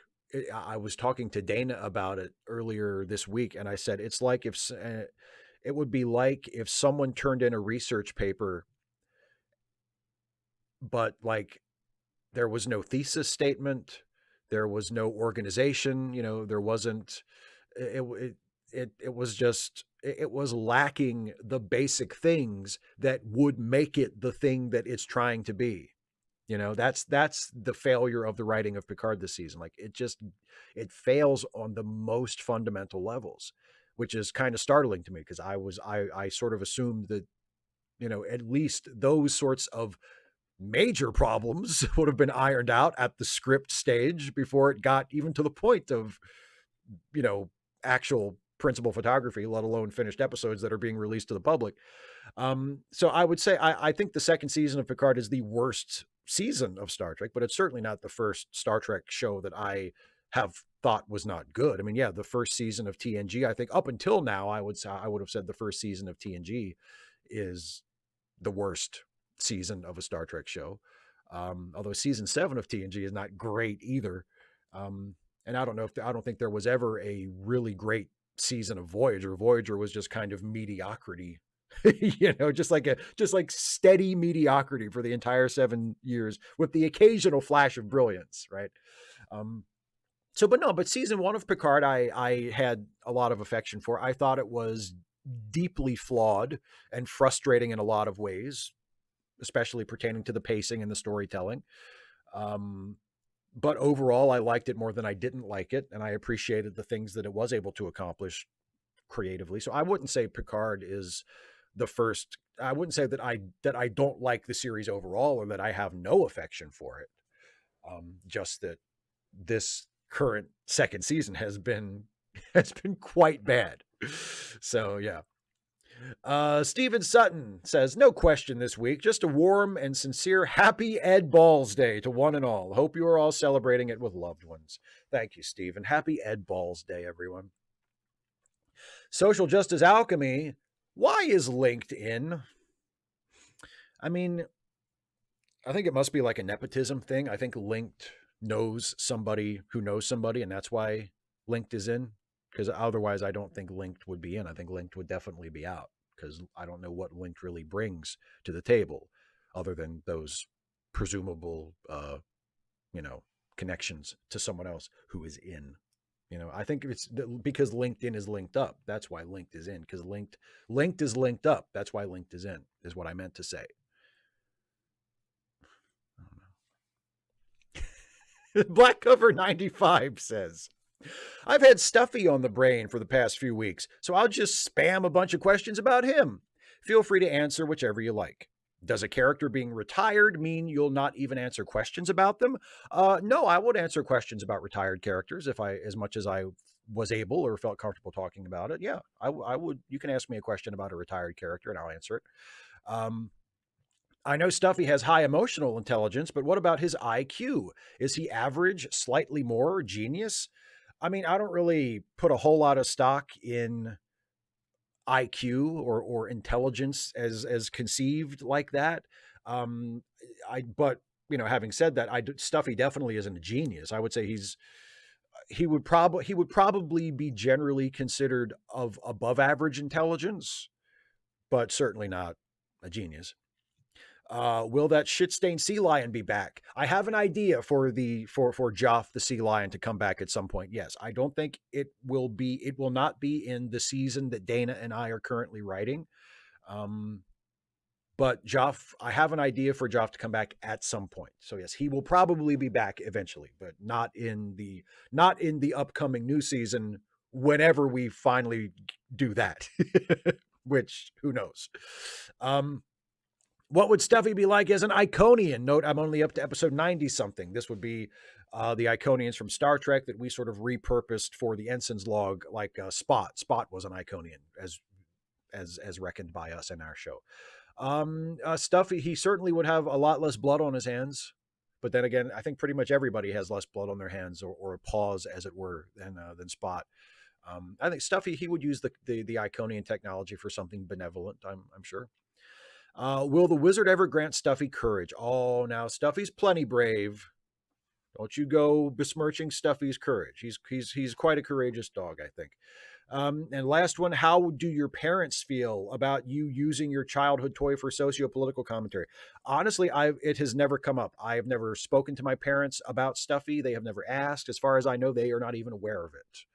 I was talking to Dana about it earlier this week, and I said it's like if it would be like if someone turned in a research paper, but like there was no thesis statement, there was no organization, there wasn't it was just it was lacking the basic things that would make it the thing that it's trying to be. That's the failure of the writing of Picard this season. Like it fails on the most fundamental levels, which is kind of startling to me because I sort of assumed that, at least those sorts of major problems would have been ironed out at the script stage before it got even to the point of, actual principal photography, let alone finished episodes that are being released to the public. So I would say I think the second season of Picard is the worst season of Star Trek, but it's certainly not the first Star Trek show that I have thought was not good. I mean, yeah, the first season of TNG, I think up until now, I would have said the first season of TNG is the worst season of a Star Trek show. Although season 7 of TNG is not great either. And I don't think there was ever a really great season of Voyager. Voyager was just kind of mediocrity, just like steady mediocrity for the entire 7 years with the occasional flash of brilliance. Right. But season 1 of Picard, I had a lot of affection for. I thought it was deeply flawed and frustrating in a lot of ways, especially pertaining to the pacing and the storytelling. But overall, I liked it more than I didn't like it, and I appreciated the things that it was able to accomplish creatively. So I wouldn't say Picard is the first. I wouldn't say that I don't like the series overall or that I have no affection for it. Just that this current second season has been quite bad. So yeah. Stephen Sutton says, no question this week, just a warm and sincere happy Ed Balls Day to one and all. Hope you are all celebrating it with loved ones. Thank you, Stephen. Happy Ed Balls Day, everyone. Social Justice Alchemy. Why is LinkedIn? I mean, I think it must be like a nepotism thing. I think Linked knows somebody who knows somebody, and that's why Linked is in. Because otherwise, I don't think Linked would be in. I think Linked would definitely be out because I don't know what Linked really brings to the table other than those presumable, connections to someone else who is in. I think it's because LinkedIn is linked up. That's why linked is in, because linked is linked up. That's why linked is in, is what I meant to say. Black Cover 95 says, I've had Stuffy on the brain for the past few weeks, so I'll just spam a bunch of questions about him. Feel free to answer whichever you like. Does a character being retired mean you'll not even answer questions about them? No, I would answer questions about retired characters as much as I was able or felt comfortable talking about it. Yeah, I would. You can ask me a question about a retired character and I'll answer it. I know Stuffy has high emotional intelligence, but what about his IQ? Is he average, slightly more, genius? I mean, I don't really put a whole lot of stock in IQ or intelligence as conceived like that. But having said that, Stuffy definitely isn't a genius. I would say he would probably be generally considered of above average intelligence, but certainly not a genius. Will that shit-stained sea lion be back? I have an idea for Joff the sea lion to come back at some point. Yes, I don't think it will be. It will not be in the season that Dana and I are currently writing. But Joff, I have an idea for Joff to come back at some point. So yes, he will probably be back eventually, but not in the upcoming new season. Whenever we finally do that, which who knows. What would Stuffy be like as an Iconian? Note, I'm only up to episode 90 something. This would be the Iconians from Star Trek that we sort of repurposed for the Ensign's log, like Spot. Spot was an Iconian as reckoned by us in our show. Stuffy, he certainly would have a lot less blood on his hands. But then again, I think pretty much everybody has less blood on their hands or paws, as it were, than Spot. I think Stuffy, he would use the Iconian technology for something benevolent, I'm sure. Will the wizard ever grant Stuffy courage? Oh, now Stuffy's plenty brave. Don't you go besmirching Stuffy's courage. He's quite a courageous dog, I think. And last one, how do your parents feel about you using your childhood toy for socio-political commentary? Honestly, it has never come up. I have never spoken to my parents about Stuffy. They have never asked. As far as I know, they are not even aware of it.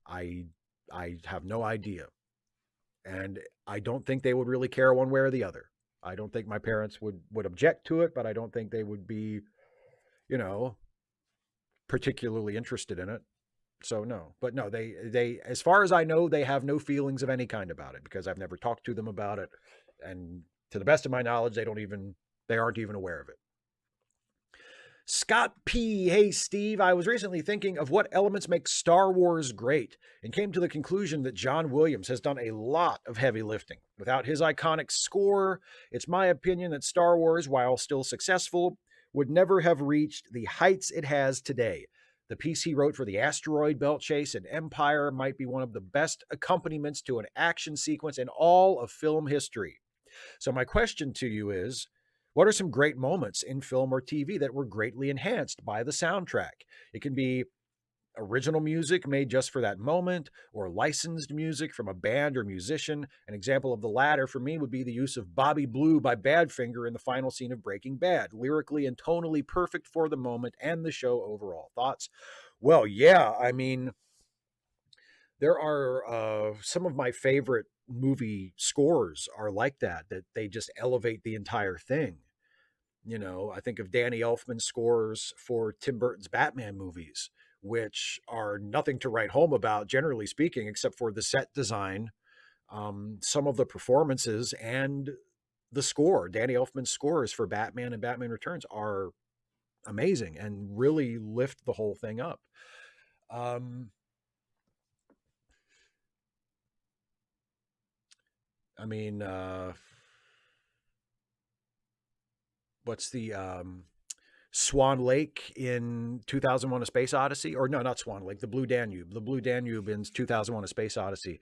I have no idea. And I don't think they would really care one way or the other. I don't think my parents would object to it, but I don't think they would be, particularly interested in it. So no, but no, they, as far as I know, they have no feelings of any kind about it because I've never talked to them about it. And to the best of my knowledge, they aren't even aware of it. Scott P. Hey, Steve, I was recently thinking of what elements make Star Wars great and came to the conclusion that John Williams has done a lot of heavy lifting. Without his iconic score, it's my opinion that Star Wars, while still successful, would never have reached the heights it has today. The piece he wrote for the asteroid belt chase in Empire might be one of the best accompaniments to an action sequence in all of film history. So my question to you is, what are some great moments in film or TV that were greatly enhanced by the soundtrack? It can be original music made just for that moment or licensed music from a band or musician. An example of the latter for me would be the use of Bobby Blue by Badfinger in the final scene of Breaking Bad, lyrically and tonally perfect for the moment and the show overall. Thoughts? Well, yeah, I mean, there are some of my favorite movie scores are like that they just elevate the entire thing. I think of Danny Elfman's scores for Tim Burton's Batman movies, which are nothing to write home about, generally speaking, except for the set design, some of the performances, and the score. Danny Elfman's scores for Batman and Batman Returns are amazing and really lift the whole thing up. I mean, what's the Swan Lake in 2001: A Space Odyssey? Or no, not Swan Lake, the Blue Danube. The Blue Danube in 2001: A Space Odyssey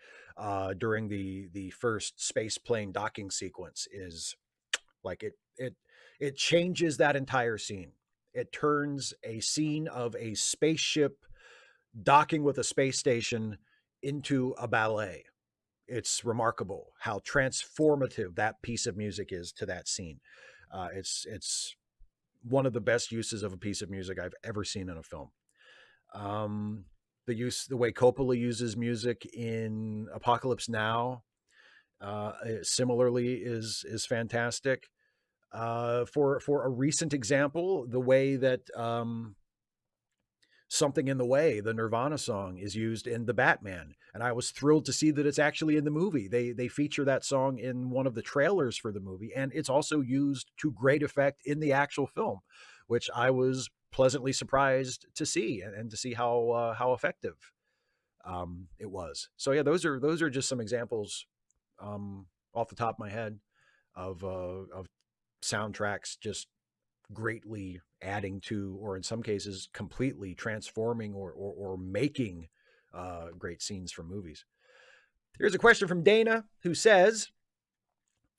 during the first space plane docking sequence is like it changes that entire scene. It turns a scene of a spaceship docking with a space station into a ballet. it's remarkable how transformative that piece of music is to that scene. It's one of the best uses of a piece of music I've ever seen in a film. The way Coppola uses music in Apocalypse Now, similarly is fantastic. For a recent example, the way that Something in the Way, the Nirvana song, is used in The Batman. And I was thrilled to see that it's actually in the movie. They feature that song in one of the trailers for the movie, and it's also used to great effect in the actual film, which I was pleasantly surprised to see, and to see how effective it was. So yeah, those are just some examples off the top of my head of soundtracks just greatly adding to, or in some cases completely transforming or making great scenes from movies. Here's a question from Dana, who says,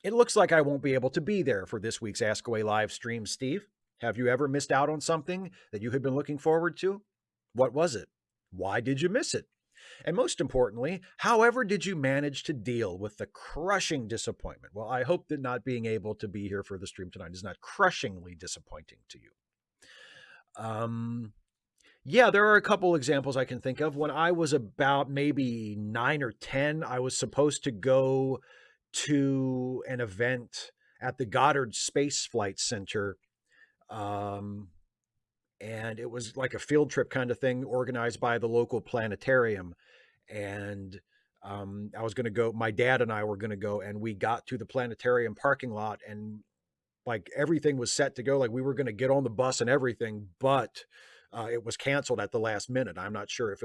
"It looks like I won't be able to be there for this week's Ask Away live stream, Steve. Have you ever missed out on something that you had been looking forward to? What was it? Why did you miss it? And most importantly, however did you manage to deal with the crushing disappointment?" Well, I hope that not being able to be here for the stream tonight is not crushingly disappointing to you. Yeah, there are a couple examples I can think of. When I was about maybe 9 or 10, I was supposed to go to an event at the Goddard Space Flight Center. And it was like a field trip kind of thing organized by the local planetarium. And I was going to go, my dad and I were going to go, and we got to the planetarium parking lot, and like everything was set to go. Like we were going to get on the bus and everything, but it was canceled at the last minute. I'm not sure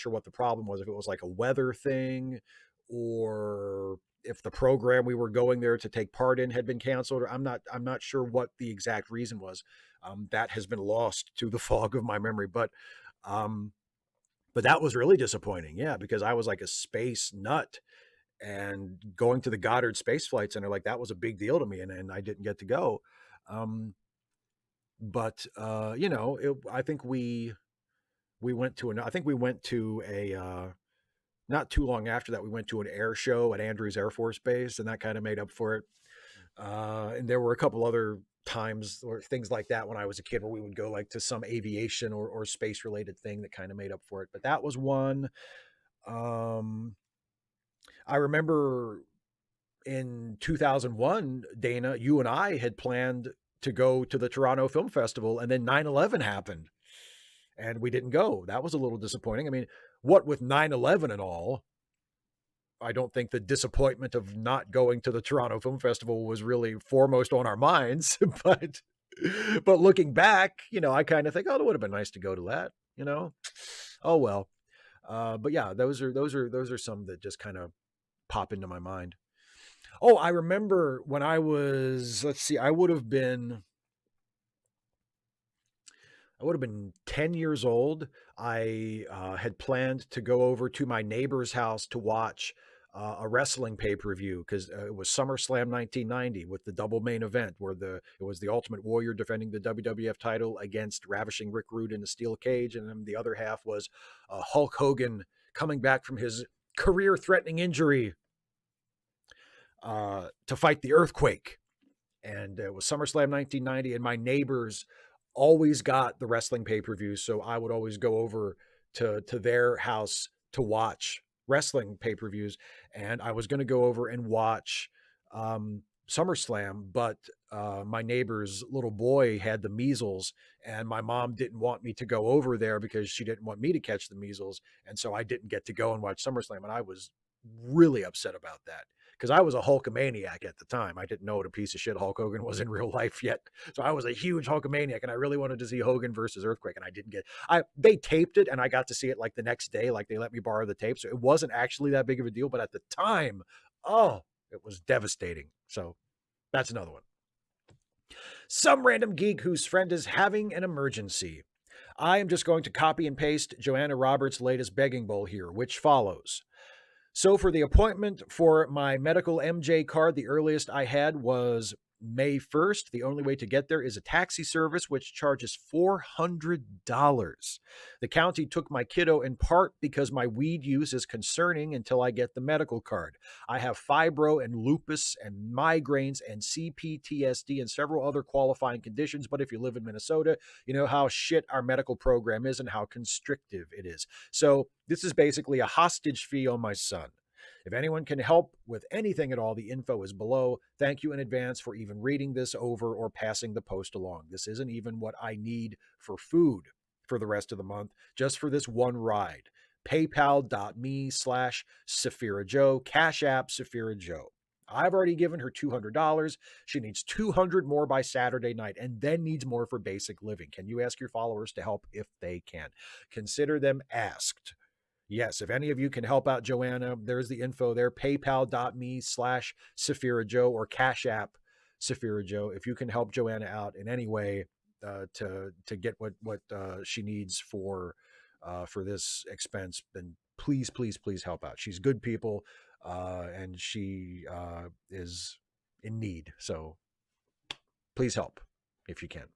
what the problem was, if it was like a weather thing, or if the program we were going there to take part in had been canceled. Or I'm not sure what the exact reason was. That has been lost to the fog of my memory, but that was really disappointing. Yeah, because I was like a space nut, and going to the Goddard Space Flight Center, like that was a big deal to me, and I didn't get to go. I think we went to a not too long after that, we went to an air show at Andrews Air Force Base, and that kind of made up for it. And there were a couple other times or things like that when I was a kid where we would go like to some aviation or space related thing that kind of made up for it. But that was one. I remember in 2001, Dana, you and I had planned to go to the Toronto Film Festival, and then 9/11 happened and we didn't go. That was a little disappointing. I mean, what with 9/11 and all, I don't think the disappointment of not going to the Toronto Film Festival was really foremost on our minds. but looking back, I kind of think, oh, it would have been nice to go to that, Oh well. But yeah, those are some that just kind of pop into my mind. Oh, I remember when I was, let's see, I would have been 10 years old. I had planned to go over to my neighbor's house to watch a wrestling pay-per-view, because it was SummerSlam 1990 with the double main event where it was the Ultimate Warrior defending the WWF title against Ravishing Rick Rude in a steel cage, and then the other half was Hulk Hogan coming back from his career-threatening injury to fight the Earthquake. And it was SummerSlam 1990, and my neighbors always got the wrestling pay-per-views, so I would always go over to their house to watch wrestling pay-per-views. And I was going to go over and watch SummerSlam, but my neighbor's little boy had the measles, and my mom didn't want me to go over there because she didn't want me to catch the measles, and so I didn't get to go and watch SummerSlam, and I was really upset about that, because I was a Hulkamaniac at the time. I didn't know what a piece of shit Hulk Hogan was in real life yet. So I was a huge Hulkamaniac, and I really wanted to see Hogan versus Earthquake, and I didn't get they taped it, and I got to see it like the next day. Like they let me borrow the tape. So it wasn't actually that big of a deal, but at the time, oh, it was devastating. So that's another one. Some random geek whose friend is having an emergency. I am just going to copy and paste Joanna Roberts' latest begging bowl here, which follows. So for the appointment for my medical MJ card, the earliest I had was May 1st. The only way to get there is a taxi service, which charges $400. The county took my kiddo in part because my weed use is concerning until I get the medical card. I have fibro and lupus and migraines and CPTSD and several other qualifying conditions. But if you live in Minnesota, you know how shit our medical program is and how constrictive it is. So this is basically a hostage fee on my son. If anyone can help with anything at all, the info is below. Thank you in advance for even reading this over or passing the post along. This isn't even what I need for food for the rest of the month, just for this one ride. PayPal.me/Saphira Joe, Cash App Saphira Joe. I've already given her $200. She needs 200 more by Saturday night and then needs more for basic living. Can you ask your followers to help if they can? Consider them asked. Yes, if any of you can help out Joanna, there's the info there. PayPal.me/Saphira Joe or Cash App Saphira Joe. If you can help Joanna out in any way to get what she needs for this expense, then please help out. She's good people, and she is in need. So please help if you can.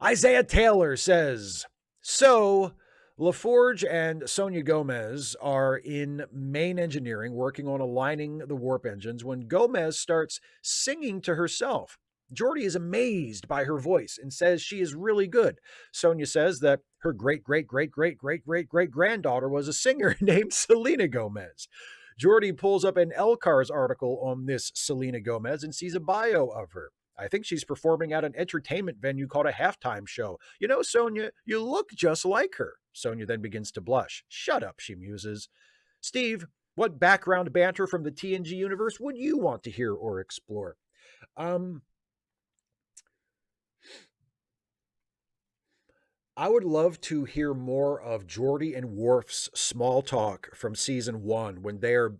Isaiah Taylor says, so LaForge and Sonia Gomez are in main engineering working on aligning the warp engines when Gomez starts singing to herself. Geordi is amazed by her voice and says she is really good. Sonia says that her great-great-great-great-great-great-granddaughter was a singer named Selena Gomez. Geordi pulls up an LCARS article on this Selena Gomez and sees a bio of her. I think she's performing at an entertainment venue called a halftime show. You know, Sonia, you look just like her. Sonia then begins to blush. Shut up, she muses. Steve, what background banter from the TNG universe would you want to hear or explore? I would love to hear more of Geordi and Worf's small talk from season 1 when they are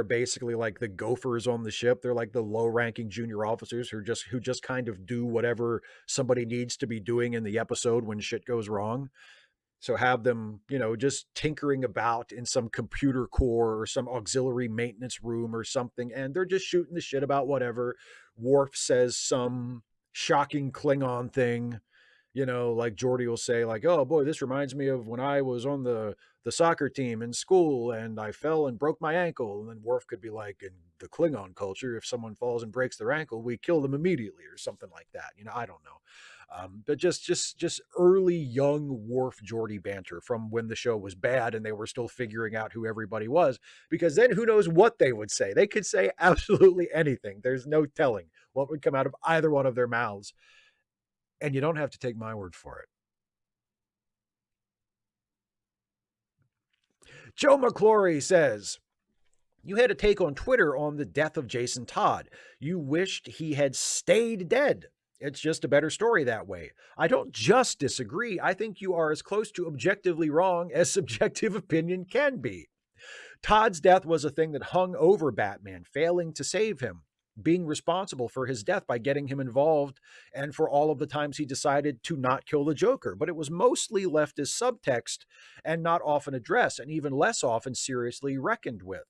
basically like the gophers on the ship. They're like the low-ranking junior officers who just kind of do whatever somebody needs to be doing in the episode when shit goes wrong. So have them, just tinkering about in some computer core or some auxiliary maintenance room or something, and they're just shooting the shit about whatever. Worf says some shocking Klingon thing. Like Geordi will say, like, oh boy, this reminds me of when I was on the soccer team in school and I fell and broke my ankle. And then Worf could be like, in the Klingon culture, if someone falls and breaks their ankle, we kill them immediately or something like that. I don't know. But just early young Worf Geordi banter from when the show was bad and they were still figuring out who everybody was, because then who knows what they would say. They could say absolutely anything. There's no telling what would come out of either one of their mouths. And you don't have to take my word for it. Joe McClory says, you had a take on Twitter on the death of Jason Todd. You wished he had stayed dead. It's just a better story that way. I don't just disagree. I think you are as close to objectively wrong as subjective opinion can be. Todd's death was a thing that hung over Batman, failing to save him, being responsible for his death by getting him involved, and for all of the times he decided to not kill the Joker. But it was mostly left as subtext and not often addressed, and even less often seriously reckoned with,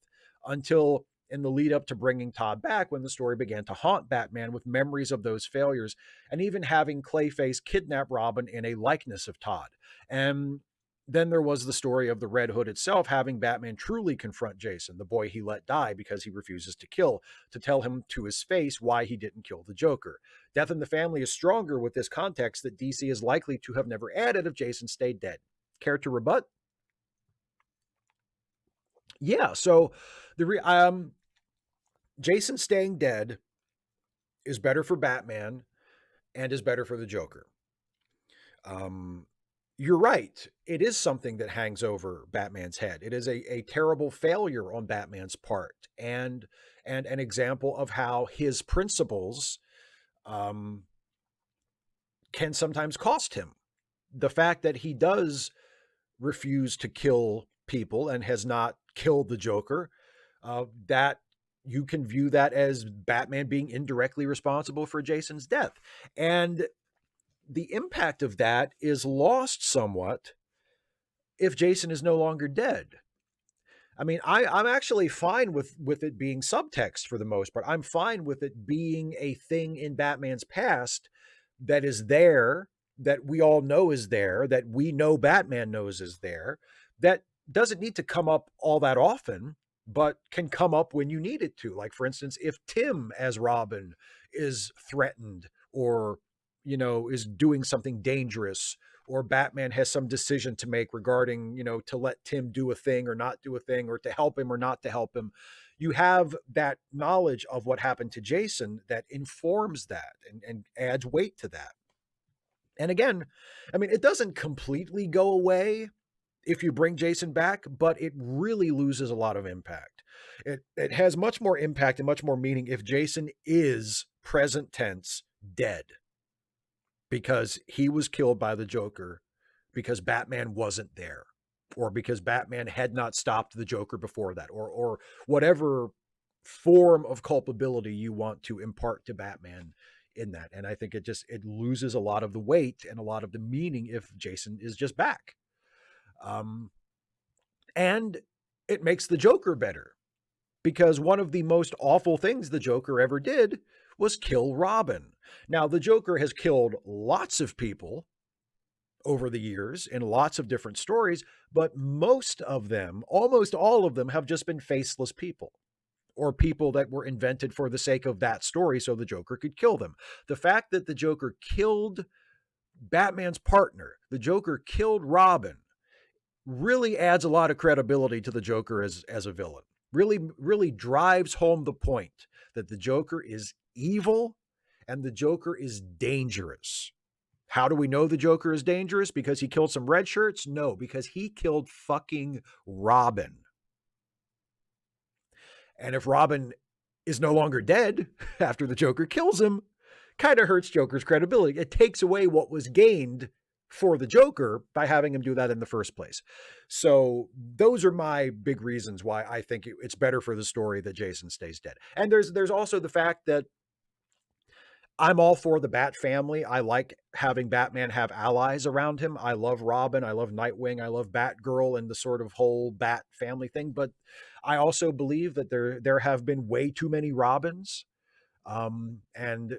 until in the lead up to bringing Todd back, when the story began to haunt Batman with memories of those failures, and even having Clayface kidnap Robin in a likeness of Todd. And then there was the story of the Red Hood itself having Batman truly confront Jason, the boy he let die because he refuses to kill, to tell him to his face why he didn't kill the Joker. Death in the Family is stronger with this context that DC is likely to have never added if Jason stayed dead. Care to rebut? Yeah, so Jason staying dead is better for Batman and is better for the Joker. You're right. It is something that hangs over Batman's head. It is a terrible failure on Batman's part, and an example of how his principles can sometimes cost him. The fact that he does refuse to kill people and has not killed the Joker, that you can view that as Batman being indirectly responsible for Jason's death. And the impact of that is lost somewhat if Jason is no longer dead. I mean, I'm actually fine with it being subtext for the most part. I'm fine with it being a thing in Batman's past that is there, that we all know is there, that we know Batman knows is there, that doesn't need to come up all that often, but can come up when you need it to. Like, for instance, if Tim as Robin is threatened, or, is doing something dangerous, or Batman has some decision to make regarding, to let Tim do a thing or not do a thing, or to help him or not to help him. You have that knowledge of what happened to Jason that informs that, and adds weight to that. And again, I mean, it doesn't completely go away if you bring Jason back, but it really loses a lot of impact. It has much more impact and much more meaning if Jason is present tense dead, because he was killed by the Joker, because Batman wasn't there, or because Batman had not stopped the Joker before that, or whatever form of culpability you want to impart to Batman in that. And I think it loses a lot of the weight and a lot of the meaning if Jason is just back. And it makes the Joker better, because one of the most awful things the Joker ever did was kill Robin. Now, the Joker has killed lots of people over the years in lots of different stories, but most of them, almost all of them, have just been faceless people, or people that were invented for the sake of that story so the Joker could kill them. The fact that the Joker killed Batman's partner, the Joker killed Robin, really adds a lot of credibility to the Joker as a villain. Really drives home the point that the Joker is evil and the Joker is dangerous. How do we know the Joker is dangerous? Because he killed some red shirts? No, because he killed fucking Robin. And if Robin is no longer dead after the Joker kills him, kind of hurts Joker's credibility. It takes away what was gained for the Joker by having him do that in the first place. So those are my big reasons why I think it's better for the story that Jason stays dead. And there's also the fact that I'm all for the Bat family. I like having Batman have allies around him. I love Robin. I love Nightwing. I love Batgirl and the sort of whole Bat family thing. But I also believe that there have been way too many Robins. And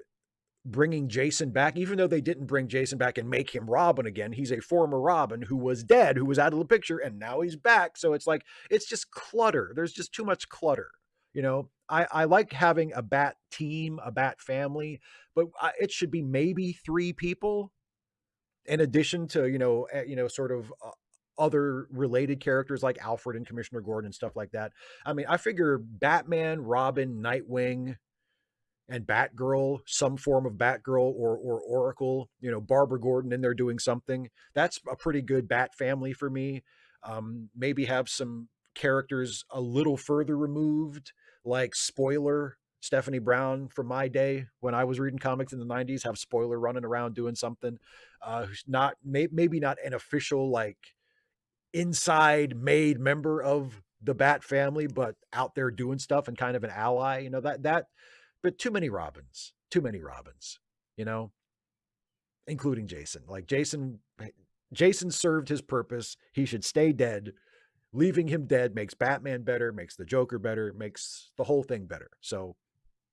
bringing Jason back, even though they didn't bring Jason back and make him Robin again, he's a former Robin who was dead, who was out of the picture, and now he's back. So it's like, it's just clutter. There's just too much clutter. I like having a Bat team, a Bat family, but it should be maybe 3 people in addition to, sort of other related characters like Alfred and Commissioner Gordon and stuff like that. I mean, I figure Batman, Robin, Nightwing, and Batgirl, some form of Batgirl or Oracle, Barbara Gordon in there doing something. That's a pretty good Bat family for me. Maybe have some characters a little further removed, like Spoiler, Stephanie Brown from my day when I was reading comics in the 90s, have Spoiler running around doing something. Who's not, maybe not an official, like, inside made member of the Bat family, but out there doing stuff and kind of an ally, but too many Robins, including Jason. Like, Jason served his purpose. He should stay dead. Leaving him dead makes Batman better, makes the Joker better, makes the whole thing better. So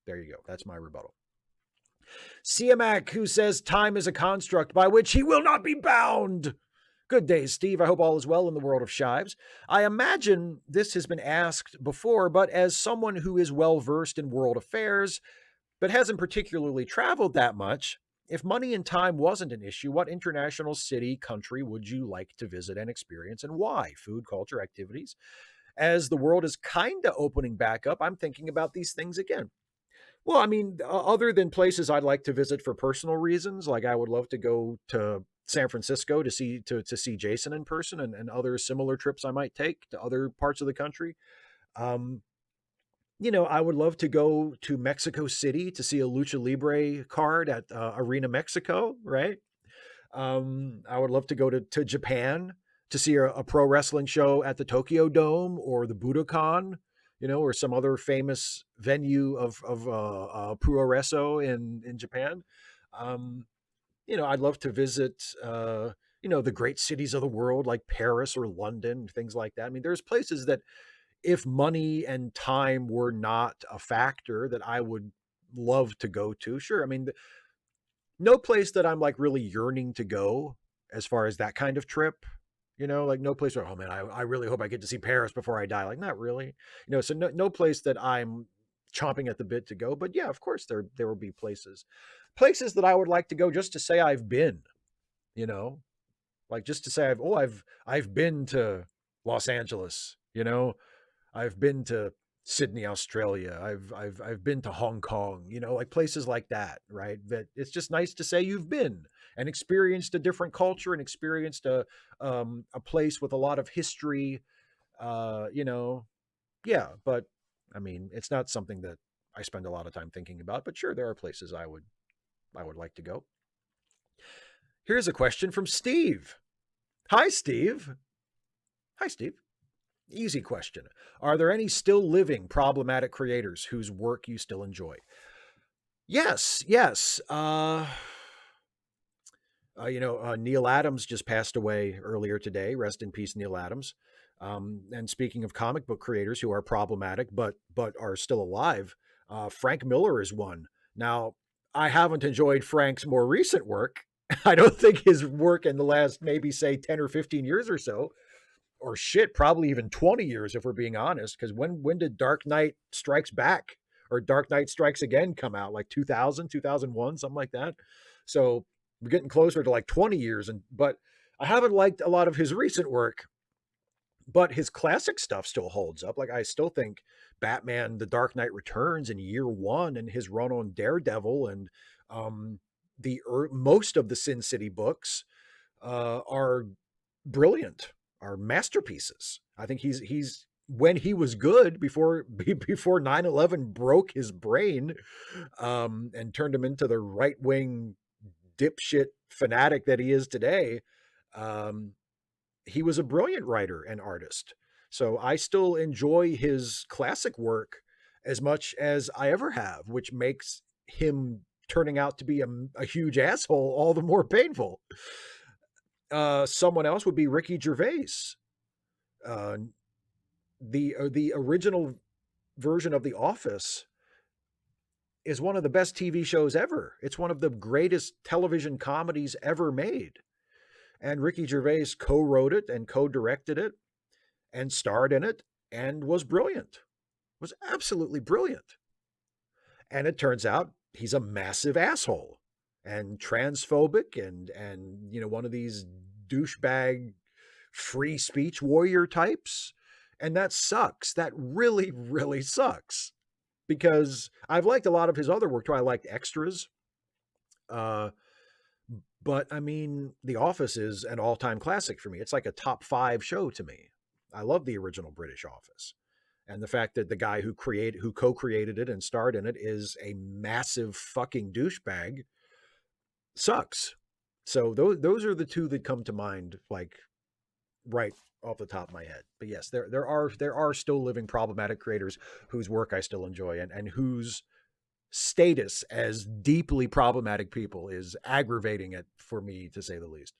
there you go. That's my rebuttal. Siamak, who says time is a construct by which he will not be bound. Good day, Steve. I hope all is well in the world of Shives. I imagine this has been asked before, but as someone who is well-versed in world affairs, but hasn't particularly traveled that much, if money and time wasn't an issue, what international city, country would you like to visit and experience, and why? Food, culture, activities. As the world is kind of opening back up, I'm thinking about these things again. Well, I mean, other than places I'd like to visit for personal reasons, like I would love to go to San Francisco to see Jason in person, and other similar trips I might take to other parts of the country. I would love to go to Mexico City to see a Lucha Libre card at Arena Mexico, right? I would love to go to Japan to see a pro wrestling show at the Tokyo Dome or the Budokan, or some other famous venue of Puroresu in Japan. I'd love to visit, the great cities of the world like Paris or London, things like that. I mean, there's places that if money and time were not a factor that I would love to go to, sure. I mean, no place that I'm like really yearning to go as far as that kind of trip, like no place where, oh man, I really hope I get to see Paris before I die. Like, not really, so no place that I'm chomping at the bit to go. But yeah, of course there will be places that I would like to go just to say I've been, like just to say I've been to Los Angeles, I've been to Sydney, Australia. I've been to Hong Kong, like places like that, right? That it's just nice to say you've been and experienced a different culture and experienced a place with a lot of history, yeah. But I mean, it's not something that I spend a lot of time thinking about. But sure, there are places I would like to go. Here's a question from Steve. Hi, Steve. Hi, Steve. Easy question. Are there any still living problematic creators whose work you still enjoy? Yes. Neil Adams just passed away earlier today. Rest in peace, Neil Adams. And speaking of comic book creators who are problematic but are still alive, Frank Miller is one. Now, I haven't enjoyed Frank's more recent work. I don't think his work in the last maybe say 10 or 15 years or so, or shit, probably even 20 years if we're being honest, because when did Dark Knight Strikes Back or Dark Knight Strikes Again come out? Like 2000, 2001, something like that. So we're getting closer to like 20 years. But I haven't liked a lot of his recent work, but his classic stuff still holds up. Like I still think Batman, The Dark Knight Returns in Year One and his run on Daredevil and most of the Sin City books are brilliant, are masterpieces. I think he's when he was good before 9/11 broke his brain and turned him into the right-wing dipshit fanatic that he is today. He was a brilliant writer and artist. So I still enjoy his classic work as much as I ever have, which makes him turning out to be a huge asshole all the more painful. Someone else would be Ricky Gervais. The original version of The Office is one of the best TV shows ever. It's one of the greatest television comedies ever made. And Ricky Gervais co-wrote it and co-directed it and starred in it and was brilliant. Was absolutely brilliant. And it turns out he's a massive asshole and transphobic and one of these douchebag free speech warrior types. And that sucks. That really, really sucks. Because I've liked a lot of his other work too. I liked Extras. But I mean, The Office is an all-time classic for me. It's like a top 5 show to me. I love the original British Office. And the fact that the guy who co-created it and starred in it is a massive fucking douchebag sucks. So those are the two that come to mind, like right off the top of my head. But yes, there are still living problematic creators whose work I still enjoy and whose status as deeply problematic people is aggravating it for me, to say the least.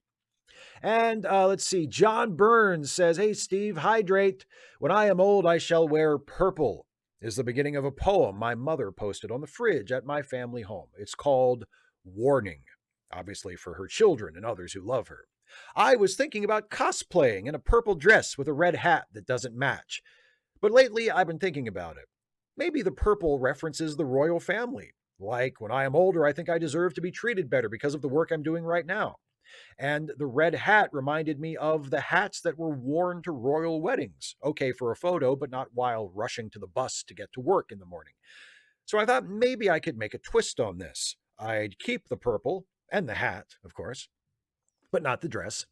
And let's see. John Burns says, "Hey, Steve, hydrate. When I am old, I shall wear purple," is the beginning of a poem my mother posted on the fridge at my family home. It's called Warning, obviously for her children and others who love her. I was thinking about cosplaying in a purple dress with a red hat that doesn't match. But lately, I've been thinking about it. Maybe the purple references the royal family. Like, when I am older, I think I deserve to be treated better because of the work I'm doing right now. And the red hat reminded me of the hats that were worn to royal weddings. Okay for a photo, but not while rushing to the bus to get to work in the morning. So I thought maybe I could make a twist on this. I'd keep the purple, and the hat, of course, but not the dress.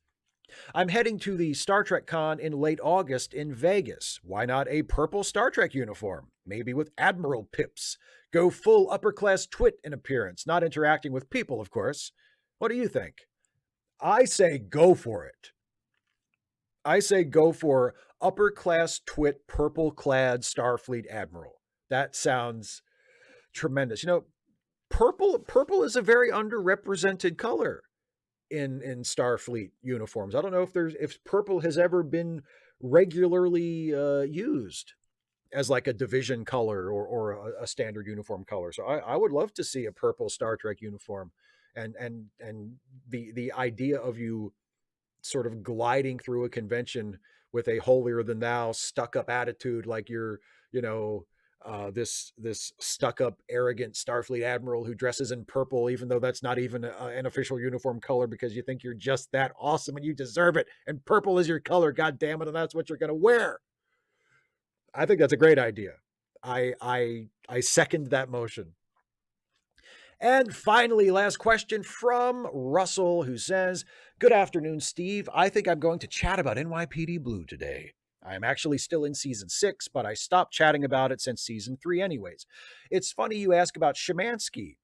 I'm heading to the Star Trek Con in late August in Vegas. Why not a purple Star Trek uniform? Maybe with Admiral pips. Go full upper-class twit in appearance, not interacting with people, of course. What do you think? I say go for it. I say go for upper-class twit, purple-clad Starfleet Admiral. That sounds tremendous. Purple is a very underrepresented color in Starfleet uniforms. I don't know if purple has ever been regularly used. as like a division color or a standard uniform color. So I would love to see a purple Star Trek uniform, and the idea of you sort of gliding through a convention with a holier than thou stuck up attitude, like you're, you know, this stuck up arrogant Starfleet admiral who dresses in purple, even though that's not even an official uniform color, because you think you're just that awesome and you deserve it. And purple is your color, god damn it, and that's what you're going to wear. I think that's a great idea. I second that motion. And finally, last question from Russell, who says, "Good afternoon, Steve. I think I'm going to chat about NYPD Blue today. I am actually still in season 6, but I stopped chatting about it since season 3 anyways. It's funny you ask about Szymanski.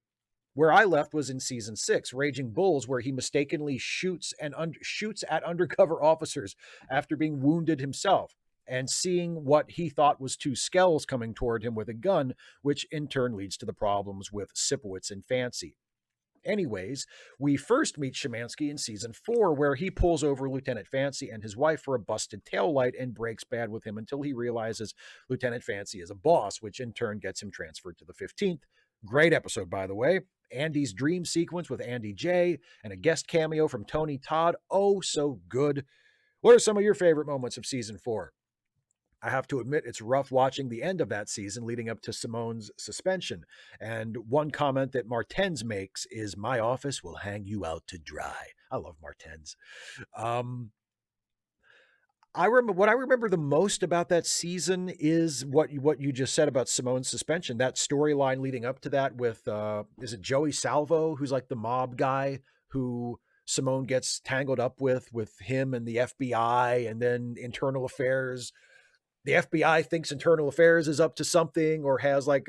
Where I left was in season 6, Raging Bulls, where he mistakenly shoots at undercover officers after being wounded himself, and seeing what he thought was 2 skells coming toward him with a gun, which in turn leads to the problems with Sipowicz and Fancy. Anyways, we first meet Szymanski in season 4, where he pulls over Lieutenant Fancy and his wife for a busted taillight and breaks bad with him until he realizes Lieutenant Fancy is a boss, which in turn gets him transferred to the 15th. Great episode, by the way. Andy's dream sequence with Andy J, and a guest cameo from Tony Todd. Oh, so good. What are some of your favorite moments of season 4? I have to admit, it's rough watching the end of that season leading up to Simone's suspension. And one comment that Martens makes is, "My office will hang you out to dry." I love Martens. What I remember the most about that season is what you just said about Simone's suspension. That storyline leading up to that with is it Joey Salvo, who's like the mob guy who Simone gets tangled up with him and the FBI, and then internal affairs. The FBI thinks internal affairs is up to something, or has like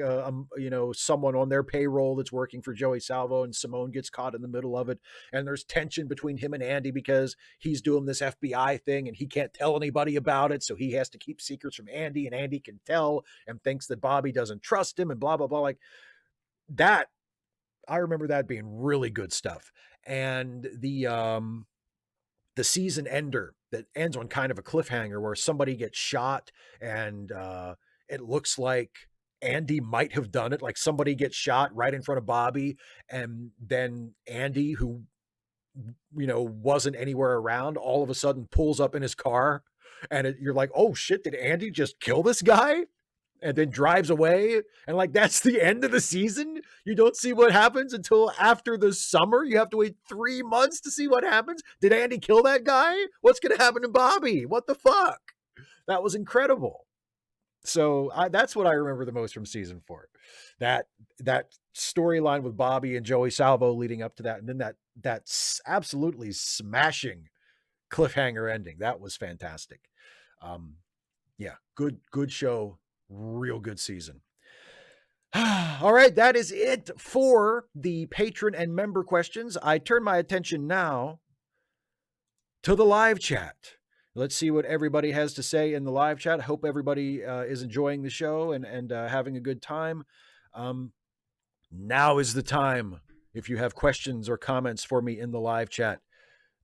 someone on their payroll that's working for Joey Salvo, and Simone gets caught in the middle of it. And there's tension between him and Andy because he's doing this FBI thing and he can't tell anybody about it. So he has to keep secrets from Andy, and Andy can tell and thinks that Bobby doesn't trust him and blah, blah, blah. Like that. I remember that being really good stuff. And the season ender that ends on kind of a cliffhanger where somebody gets shot, and it looks like Andy might have done it. Like somebody gets shot right in front of Bobby, and then Andy, who, wasn't anywhere around, all of a sudden pulls up in his car, and you're like, oh shit, did Andy just kill this guy? And then drives away. And like, that's the end of the season. You don't see what happens until after the summer. You have to wait 3 months to see what happens. Did Andy kill that guy? What's going to happen to Bobby? What the fuck? That was incredible. So that's what I remember the most from season 4. That storyline with Bobby and Joey Salvo leading up to that. And then that's absolutely smashing cliffhanger ending. That was fantastic. Yeah, good show. Real good season. All right, that is it for the patron and member questions. I turn my attention now to the live chat. Let's see what everybody has to say in the live chat. I hope everybody is enjoying the show and having a good time. Now is the time, if you have questions or comments for me in the live chat,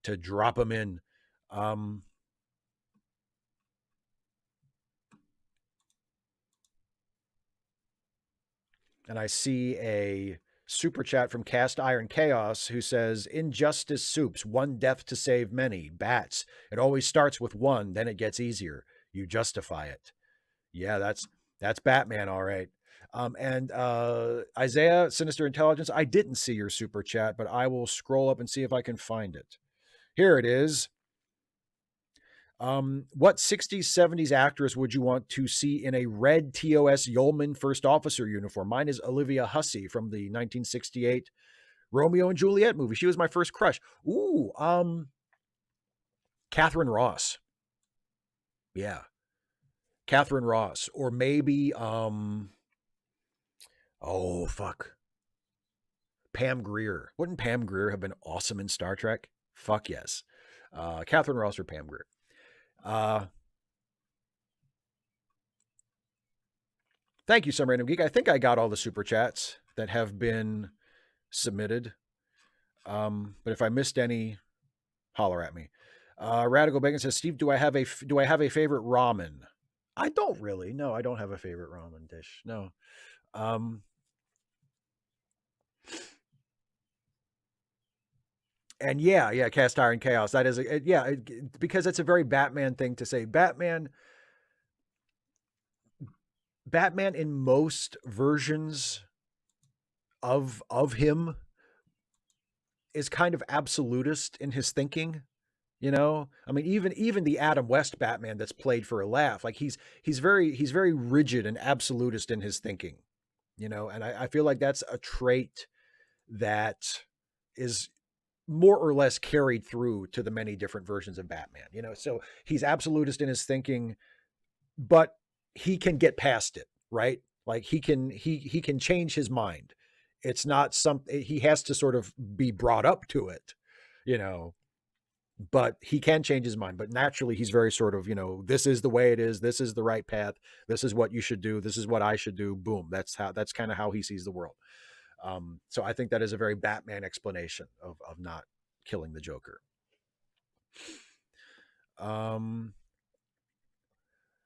to drop them in. And I see a super chat from Cast Iron Chaos who says, "Injustice soups, one death to save many. Bats. It always starts with one, then it gets easier. You justify it." Yeah, that's Batman, all right. And Isaiah, Sinister Intelligence, I didn't see your super chat, but I will scroll up and see if I can find it. Here it is. What 60s, 70s actress would you want to see in a red TOS Yeoman First Officer uniform? Mine is Olivia Hussey from the 1968 Romeo and Juliet movie. She was my first crush. Ooh, Catherine Ross. Yeah. Catherine Ross. Or maybe, oh, fuck. Pam Grier. Wouldn't Pam Grier have been awesome in Star Trek? Fuck yes. Catherine Ross or Pam Grier. Thank you, Some Random Geek. I think I got all the super chats that have been submitted. But if I missed any, holler at me. Radical Bacon says, "Steve, do I have a favorite ramen?" I don't really. No, I don't have a favorite ramen dish. No. Um, and yeah, yeah, cast iron chaos. That is, because it's a very Batman thing to say. Batman in most versions of him is kind of absolutist in his thinking. You know, I mean, even the Adam West Batman that's played for a laugh, like he's very rigid and absolutist in his thinking. You know, and I feel like that's a trait that is more or less carried through to the many different versions of Batman. You know, so he's absolutist in his thinking, but he can get past it, right? Like he can change his mind. It's not something he has to sort of be brought up to it, you know. But he can change his mind. But naturally, he's very sort of, you know, this is the way it is. This is the right path. This is what you should do. This is what I should do. Boom. That's kind of how he sees the world. So I think that is a very Batman explanation of not killing the Joker. Um,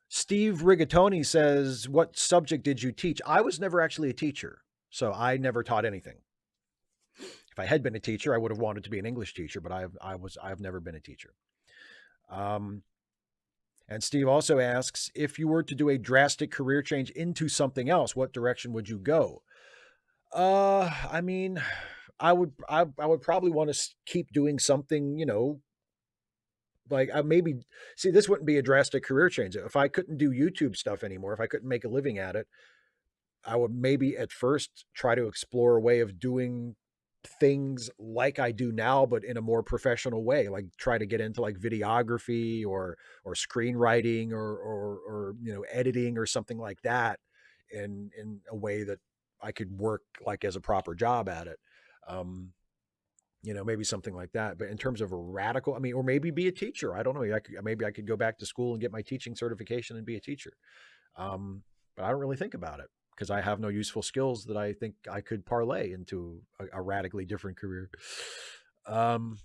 Steve Rigatoni says, "What subject did you teach?" I was never actually a teacher, so I never taught anything. If I had been a teacher, I would have wanted to be an English teacher, but I've never been a teacher. Um, and Steve also asks, if you were to do a drastic career change into something else, what direction would you go? I mean, I would probably want to keep doing something, you know, like I maybe see this wouldn't be a drastic career change. If I couldn't do YouTube stuff anymore, if I couldn't make a living at it, I would maybe at first try to explore a way of doing things like I do now, but in a more professional way, like try to get into like videography or screenwriting or you know, editing or something like that in a way that I could work like as a proper job at it. Um, you know, maybe something like that. But in terms of a radical, I mean, or maybe be a teacher. I don't know. Maybe I could go back to school and get my teaching certification and be a teacher. But I don't really think about it because I have no useful skills that I think I could parlay into a radically different career. Um,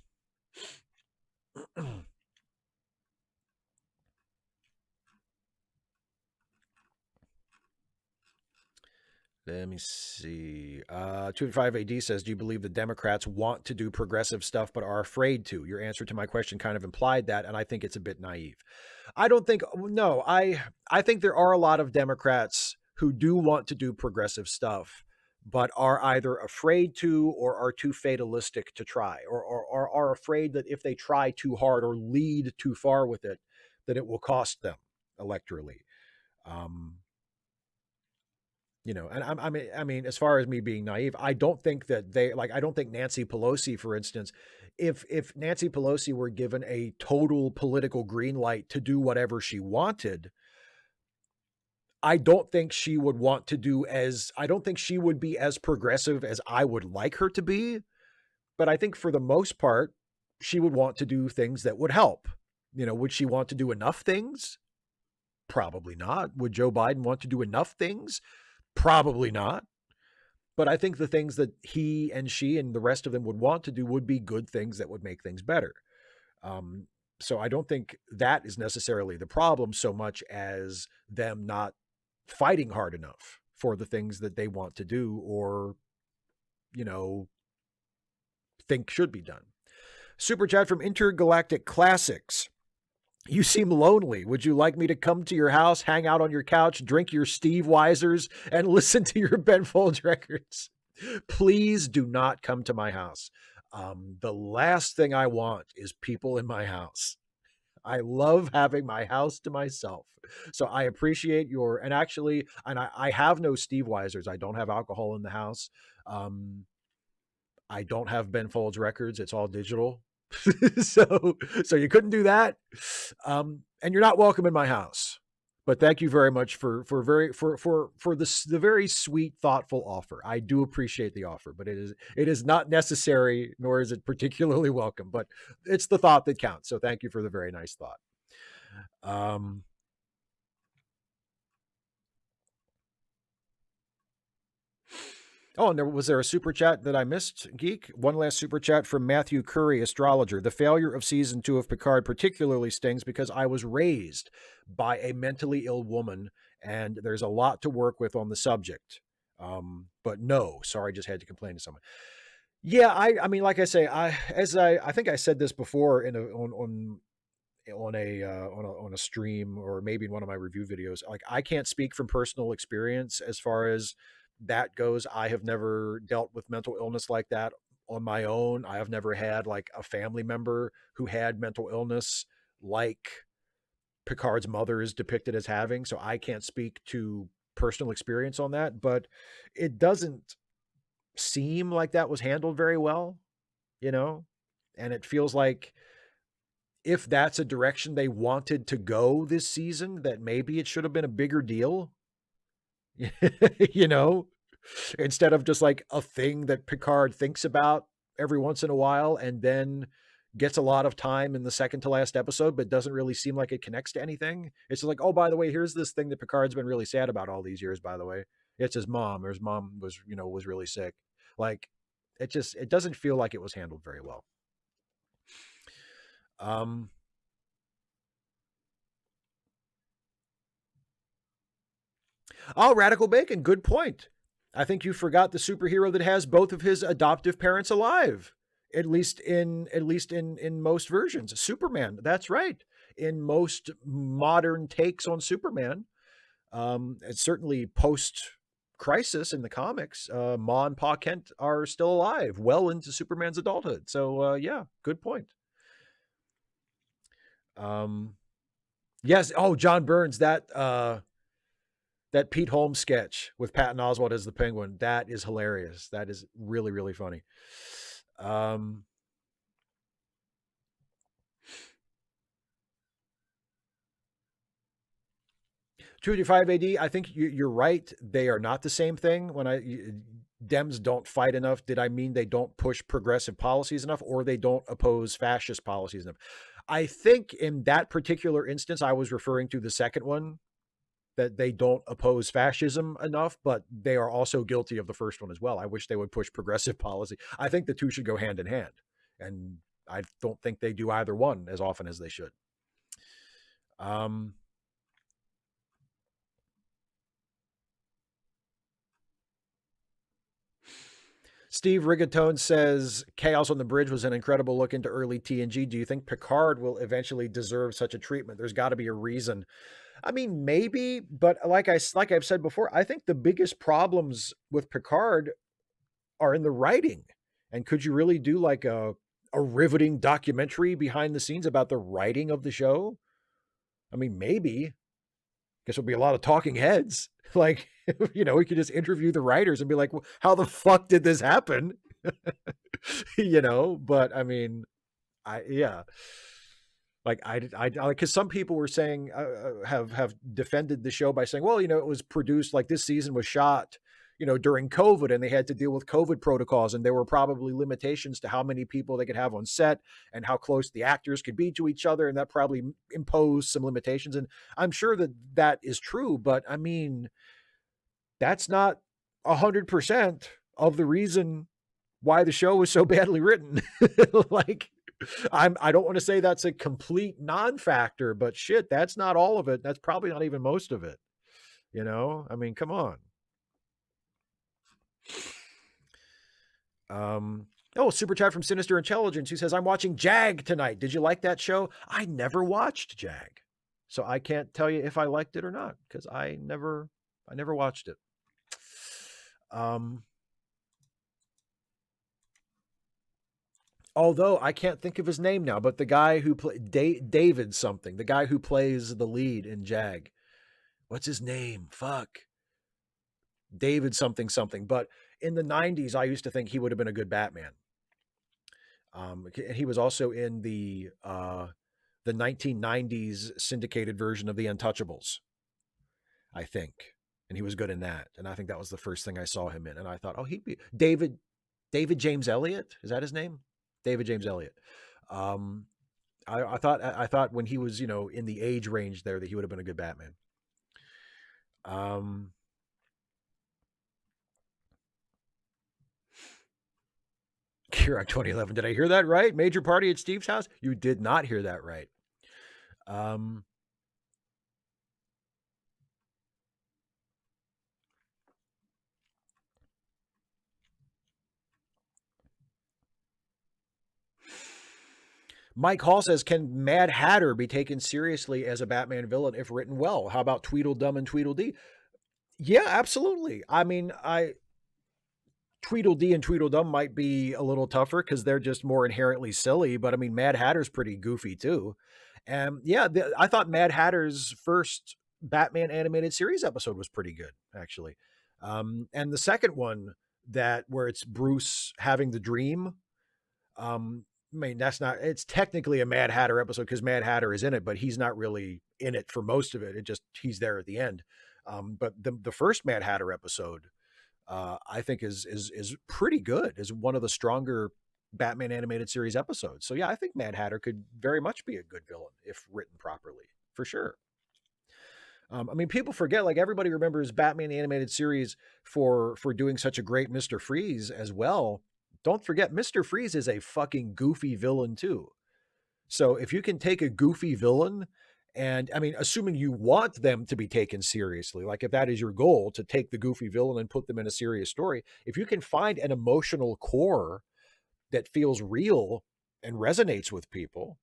Let me see. 25 AD says, "Do you believe the Democrats want to do progressive stuff but are afraid to?" Your answer to my question kind of implied that, and I think it's a bit naive. I don't think no, I think there are a lot of Democrats who do want to do progressive stuff, but are either afraid to or are too fatalistic to try, or are afraid that if they try too hard or lead too far with it, that it will cost them electorally. Um, you know, and I mean, as far as me being naive, I don't think that they like. I don't think Nancy Pelosi, for instance, if Nancy Pelosi were given a total political green light to do whatever she wanted, I don't think she would want to do as. I don't think she would be as progressive as I would like her to be. But I think for the most part, she would want to do things that would help. You know, would she want to do enough things? Probably not. Would Joe Biden want to do enough things? Probably not. But I think the things that he and she and the rest of them would want to do would be good things that would make things better. Um, so I don't think that is necessarily the problem so much as them not fighting hard enough for the things that they want to do or, you know, think should be done. Super chat from Intergalactic Classics. "You seem lonely. Would you like me to come to your house, hang out on your couch, drink your Steve Weisers, and listen to your Ben Folds records? Please do not come to my house. The last thing I want is people in my house. I love having my house to myself. So I appreciate and actually, and I have no Steve Weisers. I don't have alcohol in the house. Um, I don't have Ben Folds records. It's all digital. so so you couldn't do that. And you're not welcome in my house. But thank you very much for the very sweet, thoughtful offer. I do appreciate the offer, but it is not necessary, nor is it particularly welcome. But it's the thought that counts. So thank you for the very nice thought. Um, Oh, and was there a super chat that I missed, Geek? One last super chat from Matthew Curry, astrologer. The failure of season 2 of Picard particularly stings because I was raised by a mentally ill woman, and there's a lot to work with on the subject. But no, sorry, just had to complain to someone. Yeah, I mean, like I say, I think I said this before on a stream, or maybe in one of my review videos. Like, I can't speak from personal experience as far as that goes. I have never dealt with mental illness like that on my own. I have never had like a family member who had mental illness like Picard's mother is depicted as having. So I can't speak to personal experience on that, but it doesn't seem like that was handled very well, you know? And it feels like if that's a direction they wanted to go this season, that maybe it should have been a bigger deal, you know, instead of just like a thing that Picard thinks about every once in a while and then gets a lot of time in the second to last episode, but doesn't really seem like it connects to anything. It's just like, oh, by the way, here's this thing that Picard's been really sad about all these years, by the way. It's his mom, or his mom was, was really sick. Like, it doesn't feel like it was handled very well. Um, Oh, Radical Bacon, good point. I think you forgot the superhero that has both of his adoptive parents alive. At least in most versions. Superman, that's right. In most modern takes on Superman, it's certainly post crisis in the comics, Ma and Pa Kent are still alive, well into Superman's adulthood. So yeah, good point. Um, yes. Oh, John Burns, that Pete Holmes sketch with Patton Oswalt as the Penguin, that is hilarious. That is really, really funny. Um, 255 AD, I think you're right. They are not the same thing. Dems don't fight enough, did I mean they don't push progressive policies enough, or they don't oppose fascist policies enough? I think in that particular instance, I was referring to the second one, that they don't oppose fascism enough, but they are also guilty of the first one as well. I wish they would push progressive policy. I think the two should go hand in hand, and I don't think they do either one as often as they should. Um, Steve Rigatone says Chaos on the Bridge was an incredible look into early TNG. Do you think Picard will eventually deserve such a treatment? There's got to be a reason. I mean, maybe, but like I've said before, I think the biggest problems with Picard are in the writing. And could you really do like a riveting documentary behind the scenes about the writing of the show? I mean, maybe. Guess it'll be a lot of talking heads. Like, we could just interview the writers and be like, well, how the fuck did this happen? But I mean, yeah. Like because some people were saying, have defended the show by saying, well, it was produced, like, this season was shot, during COVID, and they had to deal with COVID protocols, and there were probably limitations to how many people they could have on set and how close the actors could be to each other, and that probably imposed some limitations. And I'm sure that is true, but I mean, that's not 100% of the reason why the show was so badly written. Like, I don't want to say that's a complete non-factor, but shit, that's not all of it. That's probably not even most of it. I mean, come on. Super chat from Sinister Intelligence, who says, I'm watching Jag tonight. Did you like that show? I never watched Jag, so I can't tell you if I liked it or not, because I never watched it. Although I can't think of his name now, but the guy who David something, the guy who plays the lead in Jag, what's his name? Fuck. David something something. But in the 90s, I used to think he would have been a good Batman. He was also in the 1990s syndicated version of The Untouchables, I think. And he was good in that. And I think that was the first thing I saw him in. And I thought, oh, he'd be David James Elliott. Is that his name? David James Elliott. I thought when he was, in the age range there, that he would have been a good Batman. Turok 2011. Did I hear that right? Major party at Steve's house? You did not hear that right. Mike Hall says, can Mad Hatter be taken seriously as a Batman villain if written well? How about Tweedledum and Tweedledee? Yeah, absolutely. I mean, Tweedledee and Tweedledum might be a little tougher because they're just more inherently silly, but I mean, Mad Hatter's pretty goofy too. And yeah, I thought Mad Hatter's first Batman animated series episode was pretty good, actually. And the second one, that where it's Bruce having the dream, I mean, that's not, it's technically a Mad Hatter episode because Mad Hatter is in it, but he's not really in it for most of it. It just, he's there at the end. But the first Mad Hatter episode, I think is pretty good. Is one of the stronger Batman animated series episodes. So yeah, I think Mad Hatter could very much be a good villain if written properly, for sure. I mean, people forget, like everybody remembers Batman the animated series for doing such a great Mr. Freeze as well. Don't forget, Mr. Freeze is a fucking goofy villain too. So if you can take a goofy villain, and I mean, assuming you want them to be taken seriously, like if that is your goal, to take the goofy villain and put them in a serious story, if you can find an emotional core that feels real and resonates with people,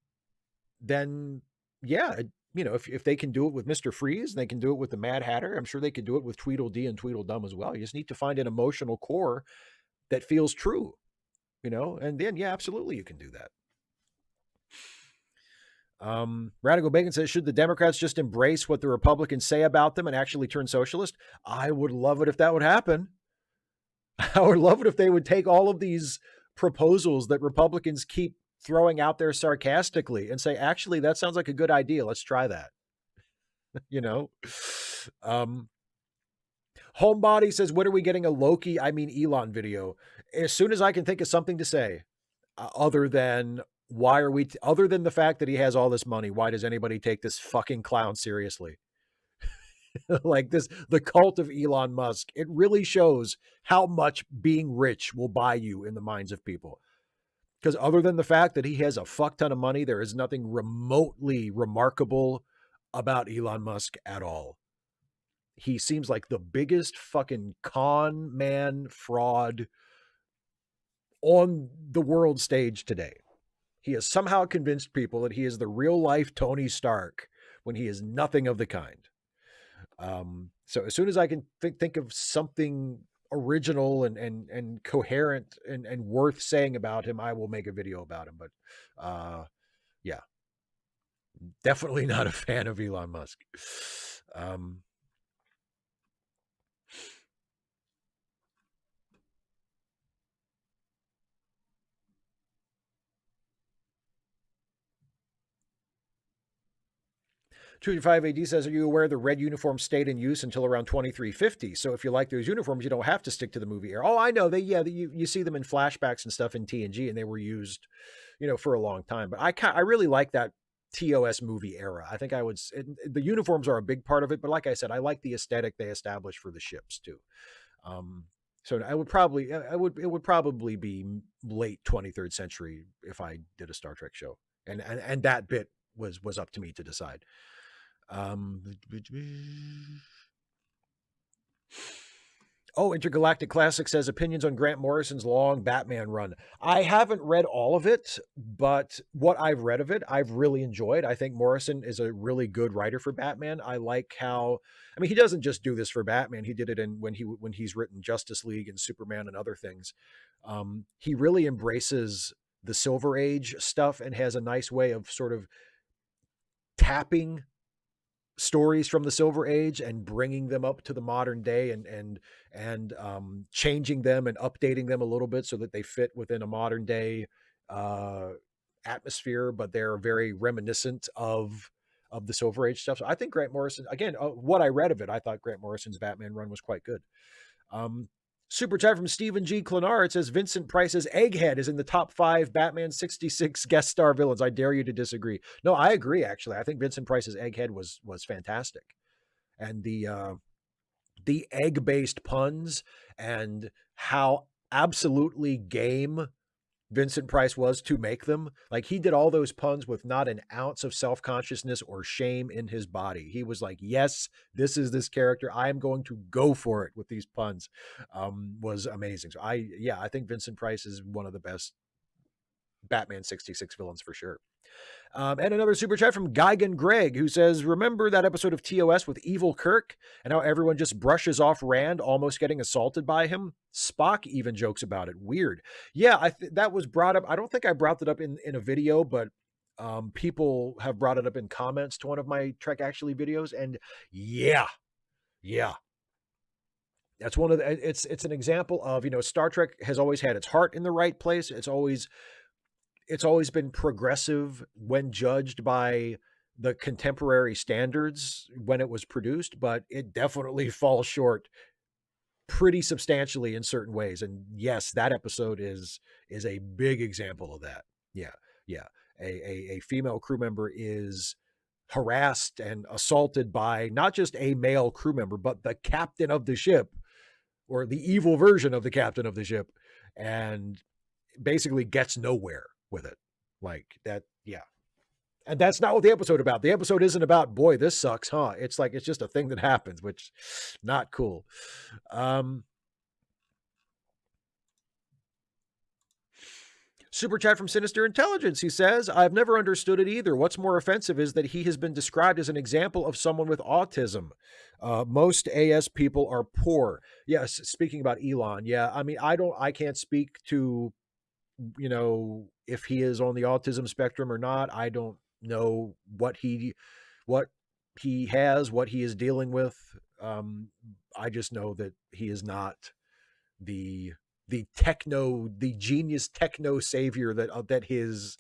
then yeah, you know, if they can do it with Mr. Freeze, they can do it with the Mad Hatter. I'm sure they could do it with Tweedledee and Tweedledum as well. You just need to find an emotional core that feels true, you know, and then yeah, absolutely, you can do that. Radical Bacon says, should the Democrats just embrace what the Republicans say about them and actually turn socialist? I would love it if that would happen. I would love it if they would take all of these proposals that Republicans keep throwing out there sarcastically and say, actually, that sounds like a good idea. Let's try that. You know? Homebody says, when are we getting a Loki, I mean Elon video? As soon as I can think of something to say, other than why are we, other than the fact that he has all this money, why does anybody take this fucking clown seriously? Like this, the cult of Elon Musk, it really shows how much being rich will buy you in the minds of people. Because other than the fact that he has a fuck ton of money, there is nothing remotely remarkable about Elon Musk at all. He seems like the biggest fucking con man fraud on the world stage today. He has somehow convinced people that he is the real life Tony Stark when he is nothing of the kind. So as soon as I can think of something original and coherent and worth saying about him, I will make a video about him. But yeah, definitely not a fan of Elon Musk. 255 AD says, are you aware the red uniform stayed in use until around 2350? So if you like those uniforms, you don't have to stick to the movie era. Oh, I know. You see them in flashbacks and stuff in TNG, and they were used, you know, for a long time. But I really like that TOS movie era. I think the uniforms are a big part of it, but like I said, I like the aesthetic they established for the ships too. So it would probably be late 23rd century if I did a Star Trek show, and that bit was up to me to decide. Intergalactic Classic says, opinions on Grant Morrison's long Batman run. I haven't read all of it, but what I've read of it, I've really enjoyed. I think Morrison is a really good writer for Batman. I like how, I mean, he doesn't just do this for Batman. He did it when he's written Justice League and Superman and other things. He really embraces the Silver Age stuff and has a nice way of sort of tapping stories from the Silver Age and bringing them up to the modern day and changing them and updating them a little bit so that they fit within a modern day atmosphere, but they're very reminiscent of the Silver Age stuff. So I think Grant Morrison, again, what I read of it, I thought Grant Morrison's Batman run was quite good. Super chat from Stephen G. Clanar. It says Vincent Price's Egghead is in the top 5 Batman 66 guest star villains. I dare you to disagree. No, I agree, actually. I think Vincent Price's Egghead was fantastic. And the egg-based puns and how absolutely game Vincent Price was to make them. Like, he did all those puns with not an ounce of self-consciousness or shame in his body. He was like, yes, this is this character. I am going to go for it with these puns. Was amazing. So I think Vincent Price is one of the best Batman 66 villains for sure. And another super chat from Geigen Greg, who says, remember that episode of TOS with Evil Kirk and how everyone just brushes off Rand almost getting assaulted by him? Spock even jokes about it. Weird. Yeah, that was brought up. I don't think I brought it up in a video, but people have brought it up in comments to one of my Trek Actually videos. And yeah. That's one of the, it's an example of, Star Trek has always had its heart in the right place. It's always been progressive when judged by the contemporary standards when it was produced, but it definitely falls short pretty substantially in certain ways. And yes, that episode is a big example of that. Yeah. A female crew member is harassed and assaulted by not just a male crew member, but the captain of the ship, or the evil version of the captain of the ship, and basically gets nowhere with it. Like that. Yeah. And that's not what the episode about. The episode isn't about, boy, this sucks, huh? It's like, it's just a thing that happens, which not cool. Super chat from Sinister Intelligence. He says, I've never understood it either. What's more offensive is that he has been described as an example of someone with autism. Most AS people are poor. Yes. Speaking about Elon. Yeah. I mean, I can't speak to, if he is on the autism spectrum or not. I don't know what he has, what he is dealing with. I just know that he is not the genius techno savior that his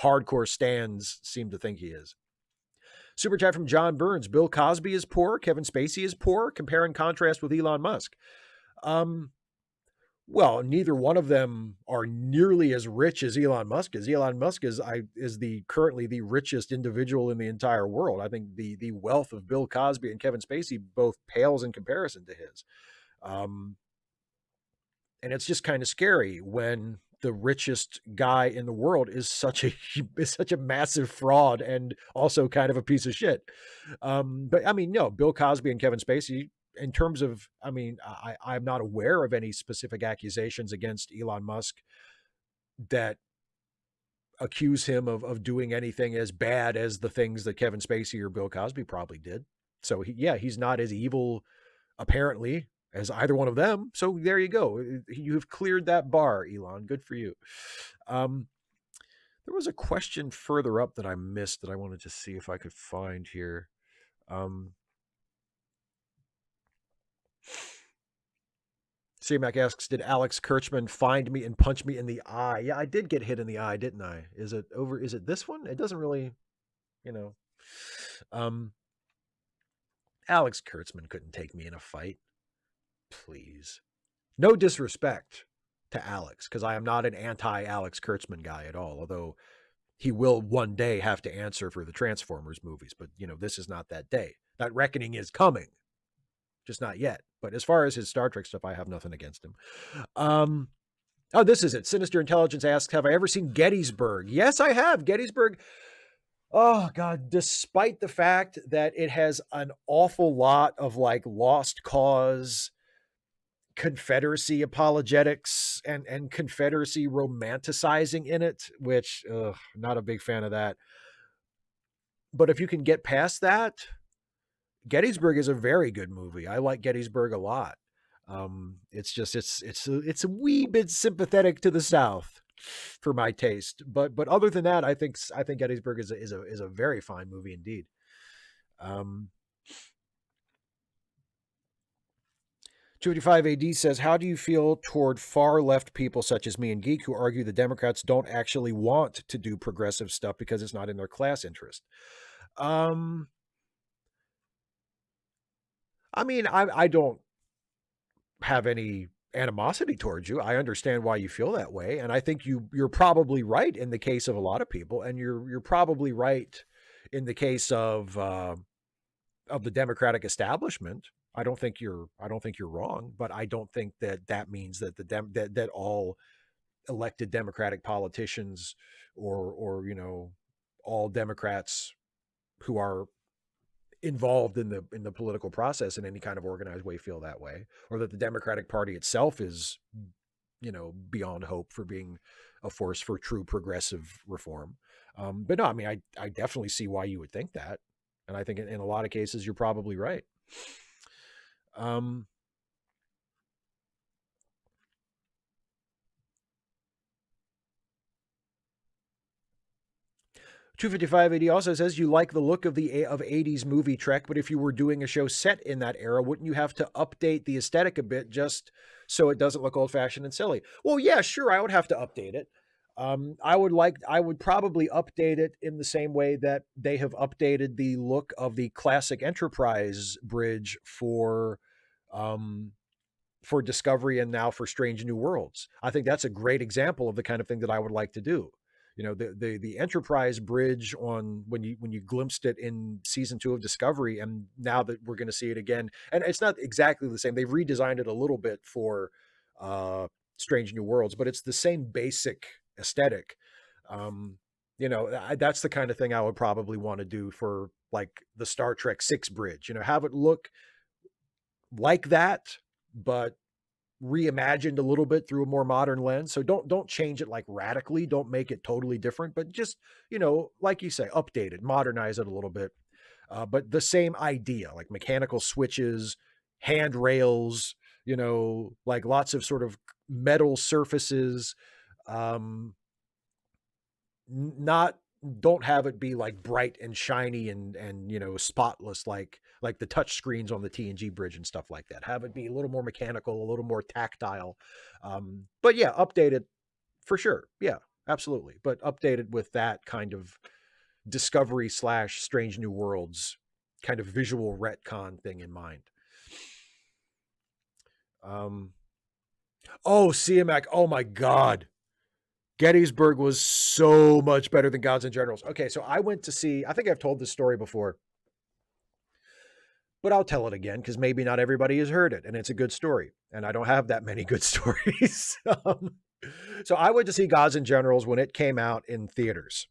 hardcore stands seem to think he is. Super chat from John Burns. Bill Cosby is poor. Kevin Spacey is poor. Compare and contrast with Elon Musk. Well, neither one of them are nearly as rich as Elon Musk is. Elon Musk is currently the richest individual in the entire world. I think the wealth of Bill Cosby and Kevin Spacey both pales in comparison to his. And it's just kind of scary when the richest guy in the world is such a massive fraud and also kind of a piece of shit. But I mean, no, Bill Cosby and Kevin Spacey, in terms of, I mean, I'm not aware of any specific accusations against Elon Musk that accuse him of doing anything as bad as the things that Kevin Spacey or Bill Cosby probably did. So he's not as evil, apparently, as either one of them. So there you go. You have cleared that bar, Elon. Good for you. There was a question further up that I missed that I wanted to see if I could find here. C-Mac asks, did Alex Kurtzman find me and punch me in the eye? Yeah, I did get hit in the eye, didn't I? Is it this one? It doesn't really, Alex Kurtzman couldn't take me in a fight. Please. No disrespect to Alex, because I am not an anti-Alex Kurtzman guy at all, although he will one day have to answer for the Transformers movies. But, this is not that day. That reckoning is coming. Just not yet. But as far as his Star Trek stuff, I have nothing against him. Oh, this is it. Sinister Intelligence asks, have I ever seen Gettysburg? Yes, I have. Gettysburg. Oh, God. Despite the fact that it has an awful lot of like lost cause, Confederacy apologetics and Confederacy romanticizing in it, which not a big fan of that. But if you can get past that, Gettysburg is a very good movie. I like Gettysburg a lot. It's just it's a wee bit sympathetic to the South for my taste. But other than that, I think Gettysburg is a very fine movie indeed. 285 AD says, how do you feel toward far left people such as me and Geek who argue the Democrats don't actually want to do progressive stuff because it's not in their class interest? I mean, I don't have any animosity towards you. I understand why you feel that way. And I think you're probably right in the case of a lot of people. And you're probably right in the case of the Democratic establishment. I don't think you're wrong, but I don't think that means that that all elected Democratic politicians or all Democrats who are involved in the political process in any kind of organized way feel that way, or that the Democratic Party itself is beyond hope for being a force for true progressive reform. But no, I mean, I definitely see why you would think that. And I think in a lot of cases, you're probably right. 25580 also says you like the look of 80s movie Trek, but if you were doing a show set in that era, wouldn't you have to update the aesthetic a bit just so it doesn't look old-fashioned and silly? Well, yeah, sure, I would have to update it. I would probably update it in the same way that they have updated the look of the classic Enterprise bridge for Discovery and now for Strange New Worlds. I think that's a great example of the kind of thing that I would like to do. The Enterprise bridge on when you glimpsed it in season 2 of Discovery, and now that we're going to see it again, and it's not exactly the same. They've redesigned it a little bit for Strange New Worlds, but it's the same basic aesthetic. That's the kind of thing I would probably want to do for like the Star Trek 6 bridge. Have it look like that, but reimagined a little bit through a more modern lens. So don't change it like radically. Don't make it totally different, but just, like you say, update it, modernize it a little bit. But the same idea, like mechanical switches, handrails, like lots of sort of metal surfaces. Don't have it be like bright and shiny and spotless like the touch screens on the TNG bridge and stuff like that. Have it be a little more mechanical, a little more tactile. But yeah, update it for sure. Yeah, absolutely. But update it with that kind of Discovery / Strange New Worlds kind of visual retcon thing in mind. CMAC. Oh my God. Gettysburg was so much better than Gods and Generals. Okay, so I went to see, I think I've told this story before, but I'll tell it again because maybe not everybody has heard it, and it's a good story, and I don't have that many good stories. So I went to see Gods and Generals when it came out in theaters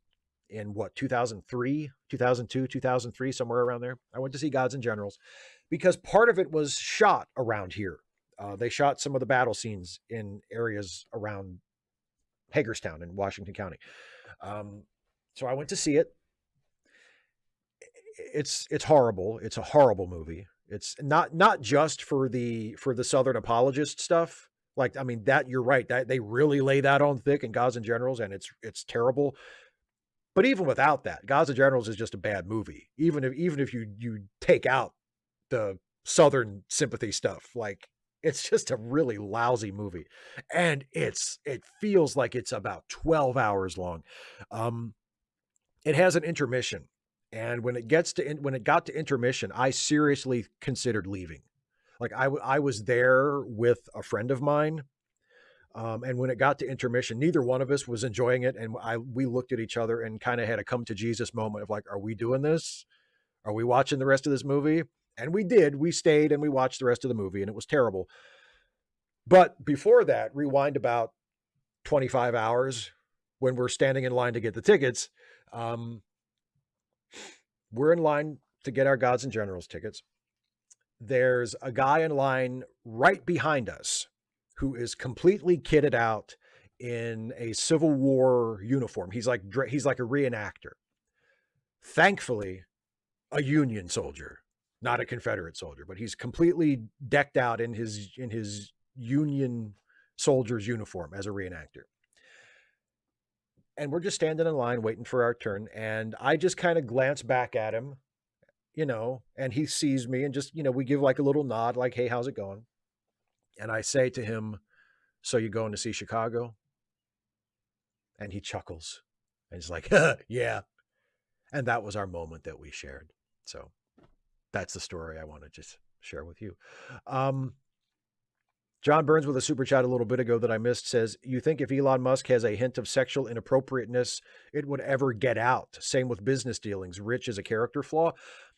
in 2003, 2002, 2003, somewhere around there. I went to see Gods and Generals because part of it was shot around here. They shot some of the battle scenes in areas around Hagerstown in Washington County. So I went to see it. It's horrible. It's a horrible movie. It's not just for the Southern apologist stuff. Like, I mean, that you're right. That they really lay that on thick in Gods and Generals, and it's terrible. But even without that, Gods and Generals is just a bad movie. Even if you take out the Southern sympathy stuff, like it's just a really lousy movie. And it feels like it's about 12 hours long. It has an intermission. And when it got to intermission, I seriously considered leaving. Like I was there with a friend of mine. And when it got to intermission, neither one of us was enjoying it. And we looked at each other and kind of had a come to Jesus moment of like, are we doing this? Are we watching the rest of this movie? And we did. We stayed and we watched the rest of the movie, and it was terrible. But before that, rewind about 25 hours when we're standing in line to get the tickets. We're in line to get our Gods and Generals tickets. There's a guy in line right behind us who is completely kitted out in a Civil War uniform. He's like a reenactor. Thankfully, a Union soldier, not a Confederate soldier, but he's completely decked out in his Union soldier's uniform as a reenactor. And we're just standing in line waiting for our turn. And I just kind of glance back at him, and he sees me and just, we give like a little nod, like, hey, how's it going? And I say to him, so you going to see Chicago? And he chuckles and he's like, yeah. And that was our moment that we shared. So that's the story I want to just share with you. John Burns with a super chat a little bit ago that I missed says, you think if Elon Musk has a hint of sexual inappropriateness, it would ever get out? Same with business dealings. Rich is a character flaw.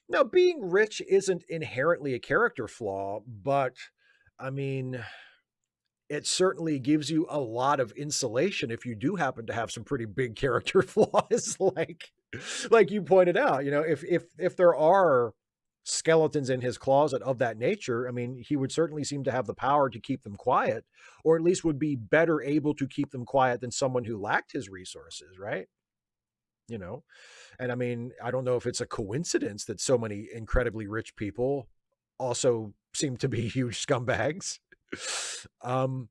Now, being rich isn't inherently a character flaw, but I mean, it certainly gives you a lot of insulation if you do happen to have some pretty big character flaws, like you pointed out. You know, if there are skeletons in his closet of that nature, I mean, he would certainly seem to have the power to keep them quiet, or at least would be better able to keep them quiet than someone who lacked his resources, right? You know, and I mean, I don't know if it's a coincidence that so many incredibly rich people also seem to be huge scumbags. Um,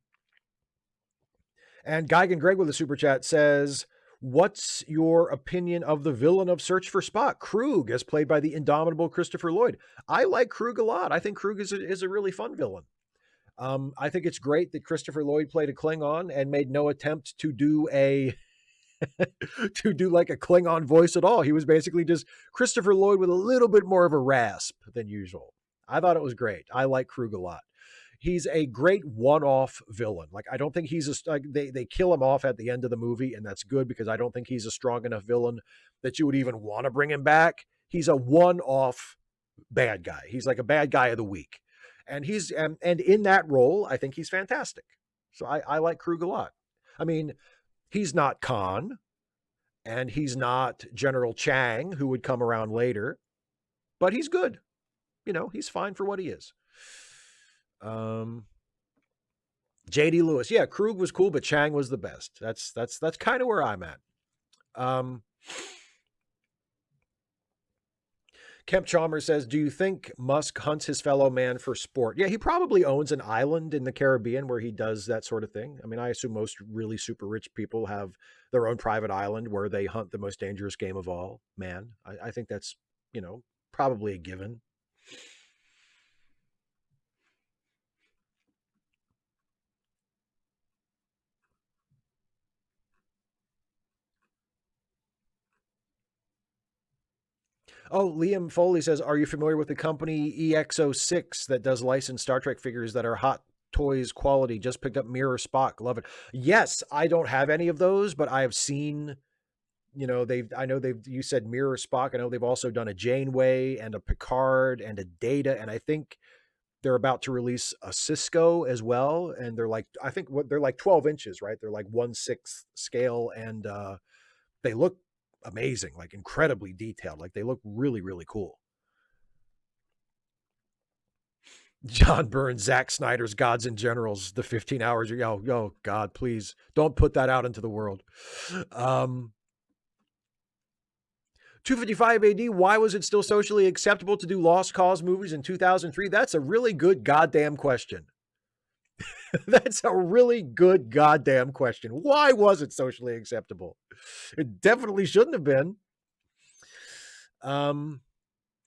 and Geigen Greg with a super chat says, "What's your opinion of the villain of Search for Spock, Krug, as played by the indomitable Christopher Lloyd?" I like Krug a lot. I think Krug is a really fun villain. I think it's great that Christopher Lloyd played a Klingon and made no attempt to do a to do like a Klingon voice at all. He was basically just Christopher Lloyd with a little bit more of a rasp than usual. I thought it was great. I like Krug a lot. He's a great one-off villain. Like, I don't think he's like, they kill him off at the end of the movie, and that's good because I don't think he's a strong enough villain that you would even want to bring him back. He's a one-off bad guy. He's like a bad guy of the week. And he's and in that role, I think he's fantastic. So I like Krug a lot. I mean, he's not Khan, and he's not General Chang, who would come around later, but he's good. You know, he's fine for what he is. JD Lewis, yeah, Krug was cool, but Chang was the best. That's kind of where I'm at. Kemp Chalmers says, "Do you think Musk hunts his fellow man for sport?" Yeah, he probably owns an island in the Caribbean where he does that sort of thing. I mean, I assume most really super rich people have their own private island where they hunt the most dangerous game of all, man. I think that's, you know, probably a given. Oh, Liam Foley says, "Are you familiar with the company EXO6 that does licensed Star Trek figures that are hot toys quality? Just picked up Mirror Spock. Love it." Yes, I don't have any of those, but I have seen, you know, you said Mirror Spock. I know they've also done a Janeway and a Picard and a Data. And I think they're about to release a Cisco as well. And they're like, I think they're like 12 inches, right? They're like 1/6 scale. And they look amazing, like incredibly detailed. Like they look really, really cool. John Burns, Zack Snyder's Gods and Generals, the 15 hours. Yo, God, please don't put that out into the world. 255 AD, why was it still socially acceptable to do Lost Cause movies in 2003? That's a really good goddamn question. That's a really good goddamn question. Why was it socially acceptable? It definitely shouldn't have been.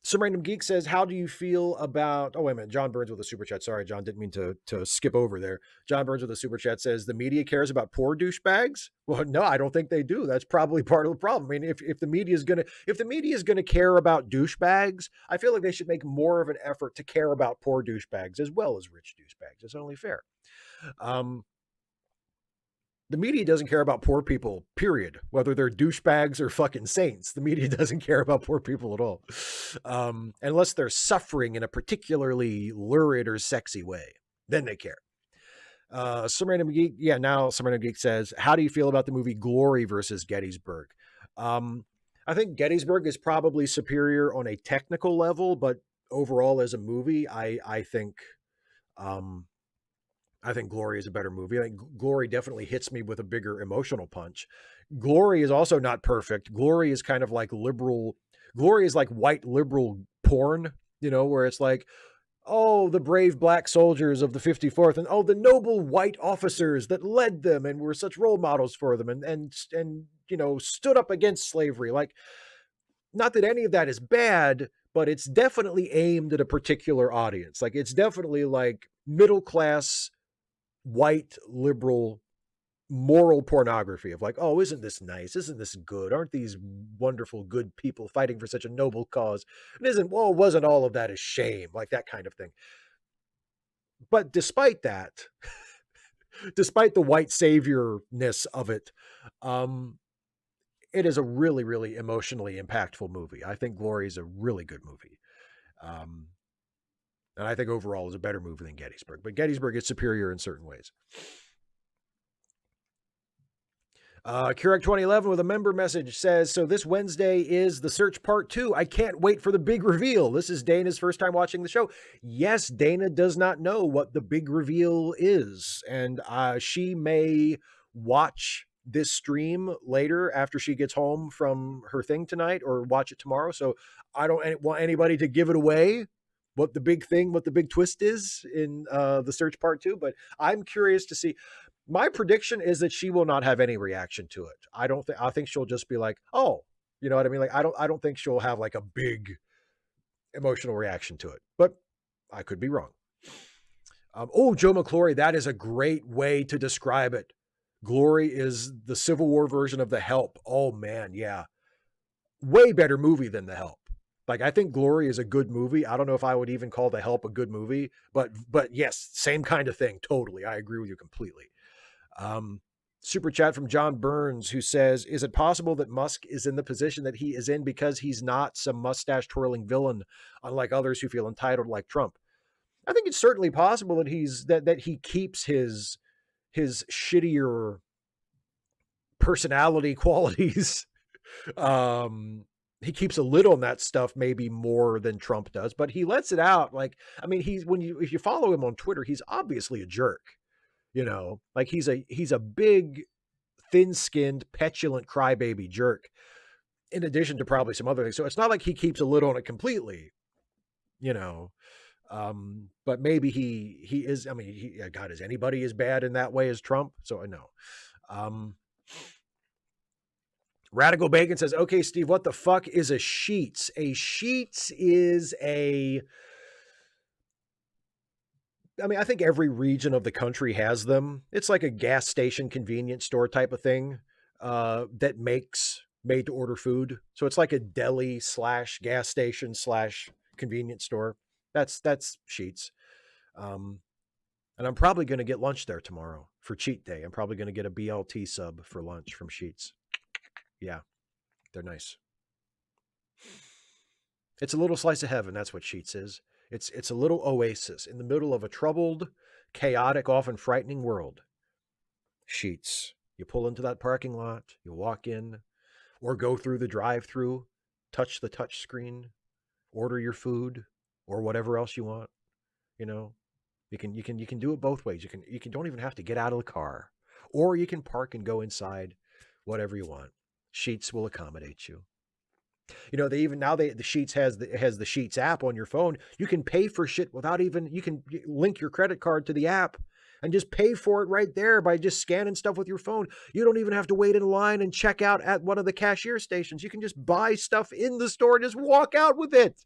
Some Random Geek says, "How do you feel about..." Oh, wait a minute. John Burns with a super chat. Sorry, John, didn't mean to skip over there. John Burns with a super chat says, "The media cares about poor douchebags." Well, no, I don't think they do. That's probably part of the problem. I mean, if the media is gonna care about douchebags, I feel like they should make more of an effort to care about poor douchebags as well as rich douchebags. It's only fair. The media doesn't care about poor people, period. Whether they're douchebags or fucking saints, the media doesn't care about poor people at all. Unless they're suffering in a particularly lurid or sexy way, then they care. Some Random Geek, Some Random Geek says, "How do you feel about the movie Glory versus Gettysburg?" I think Gettysburg is probably superior on a technical level, but overall as a movie, I think Glory is a better movie. I think Glory definitely hits me with a bigger emotional punch. Glory is also not perfect. Glory is kind of like liberal. Glory is like white liberal porn, you know, where it's like, oh, the brave black soldiers of the 54th, and oh, the noble white officers that led them and were such role models for them, and you know, stood up against slavery. Like, not that any of that is bad, but it's definitely aimed at a particular audience. Like, it's definitely like middle class white liberal moral pornography of like, oh, isn't this nice? Isn't this good? Aren't these wonderful, good people fighting for such a noble cause? And wasn't all of that a shame? Like that kind of thing. But despite that, despite the white saviorness of it, it is a really, really emotionally impactful movie. I think Glory is a really good movie. And I think overall is a better movie than Gettysburg. But Gettysburg is superior in certain ways. Keurig 2011 with a member message says, so this Wednesday is The Search Part 2. I can't wait for the big reveal. This is Dana's first time watching the show. Yes, Dana does not know what the big reveal is. And she may watch this stream later after she gets home from her thing tonight or watch it tomorrow. So I don't want anybody to give it away what the big thing, what the big twist is in The Search Part 2. But I'm curious to see. My prediction is that she will not have any reaction to it. I think she'll just be like, oh, you know what I mean? Like, I don't think she'll have like a big emotional reaction to it, but I could be wrong. Joe McClory, that is a great way to describe it. Glory is the Civil War version of The Help. Oh man. Yeah. Way better movie than The Help. Like, I think Glory is a good movie. I don't know if I would even call The Help a good movie, but yes, same kind of thing. Totally. I agree with you completely. Super chat from John Burns, who says, is it possible that Musk is in the position that he is in because he's not some mustache twirling villain, unlike others who feel entitled like Trump? I think it's certainly possible that that he keeps his shittier personality qualities. He keeps a lid on that stuff maybe more than Trump does, but he lets it out. Like, I mean, if you follow him on Twitter, he's obviously a jerk. You know, like he's a big, thin-skinned, petulant crybaby jerk, in addition to probably some other things. So it's not like he keeps a lid on it completely, you know. But maybe he is. I mean, God, is anybody as bad in that way as Trump? So I know. Radical Bacon says, okay, Steve, what the fuck is a Sheetz? A Sheetz is I think every region of the country has them. It's like a gas station convenience store type of thing that makes made to order food. So it's like a deli / gas station / convenience store. That's Sheetz. And I'm probably going to get lunch there tomorrow for cheat day. I'm probably going to get a BLT sub for lunch from Sheetz. Yeah, they're nice. It's a little slice of heaven. That's what Sheetz is. It's a little oasis in the middle of a troubled, chaotic, often frightening world. Sheetz. You pull into that parking lot, you walk in, or go through the drive-through, touch the touch screen, order your food, or whatever else you want. You know, you can do it both ways. You can don't even have to get out of the car, or you can park and go inside, whatever you want. Sheetz will accommodate you. You know, the Sheetz has the Sheetz app on your phone. You can pay for shit without even, you can link your credit card to the app and just pay for it right there by just scanning stuff with your phone. You don't even have to wait in line and check out at one of the cashier stations. You can just buy stuff in the store and just walk out with it.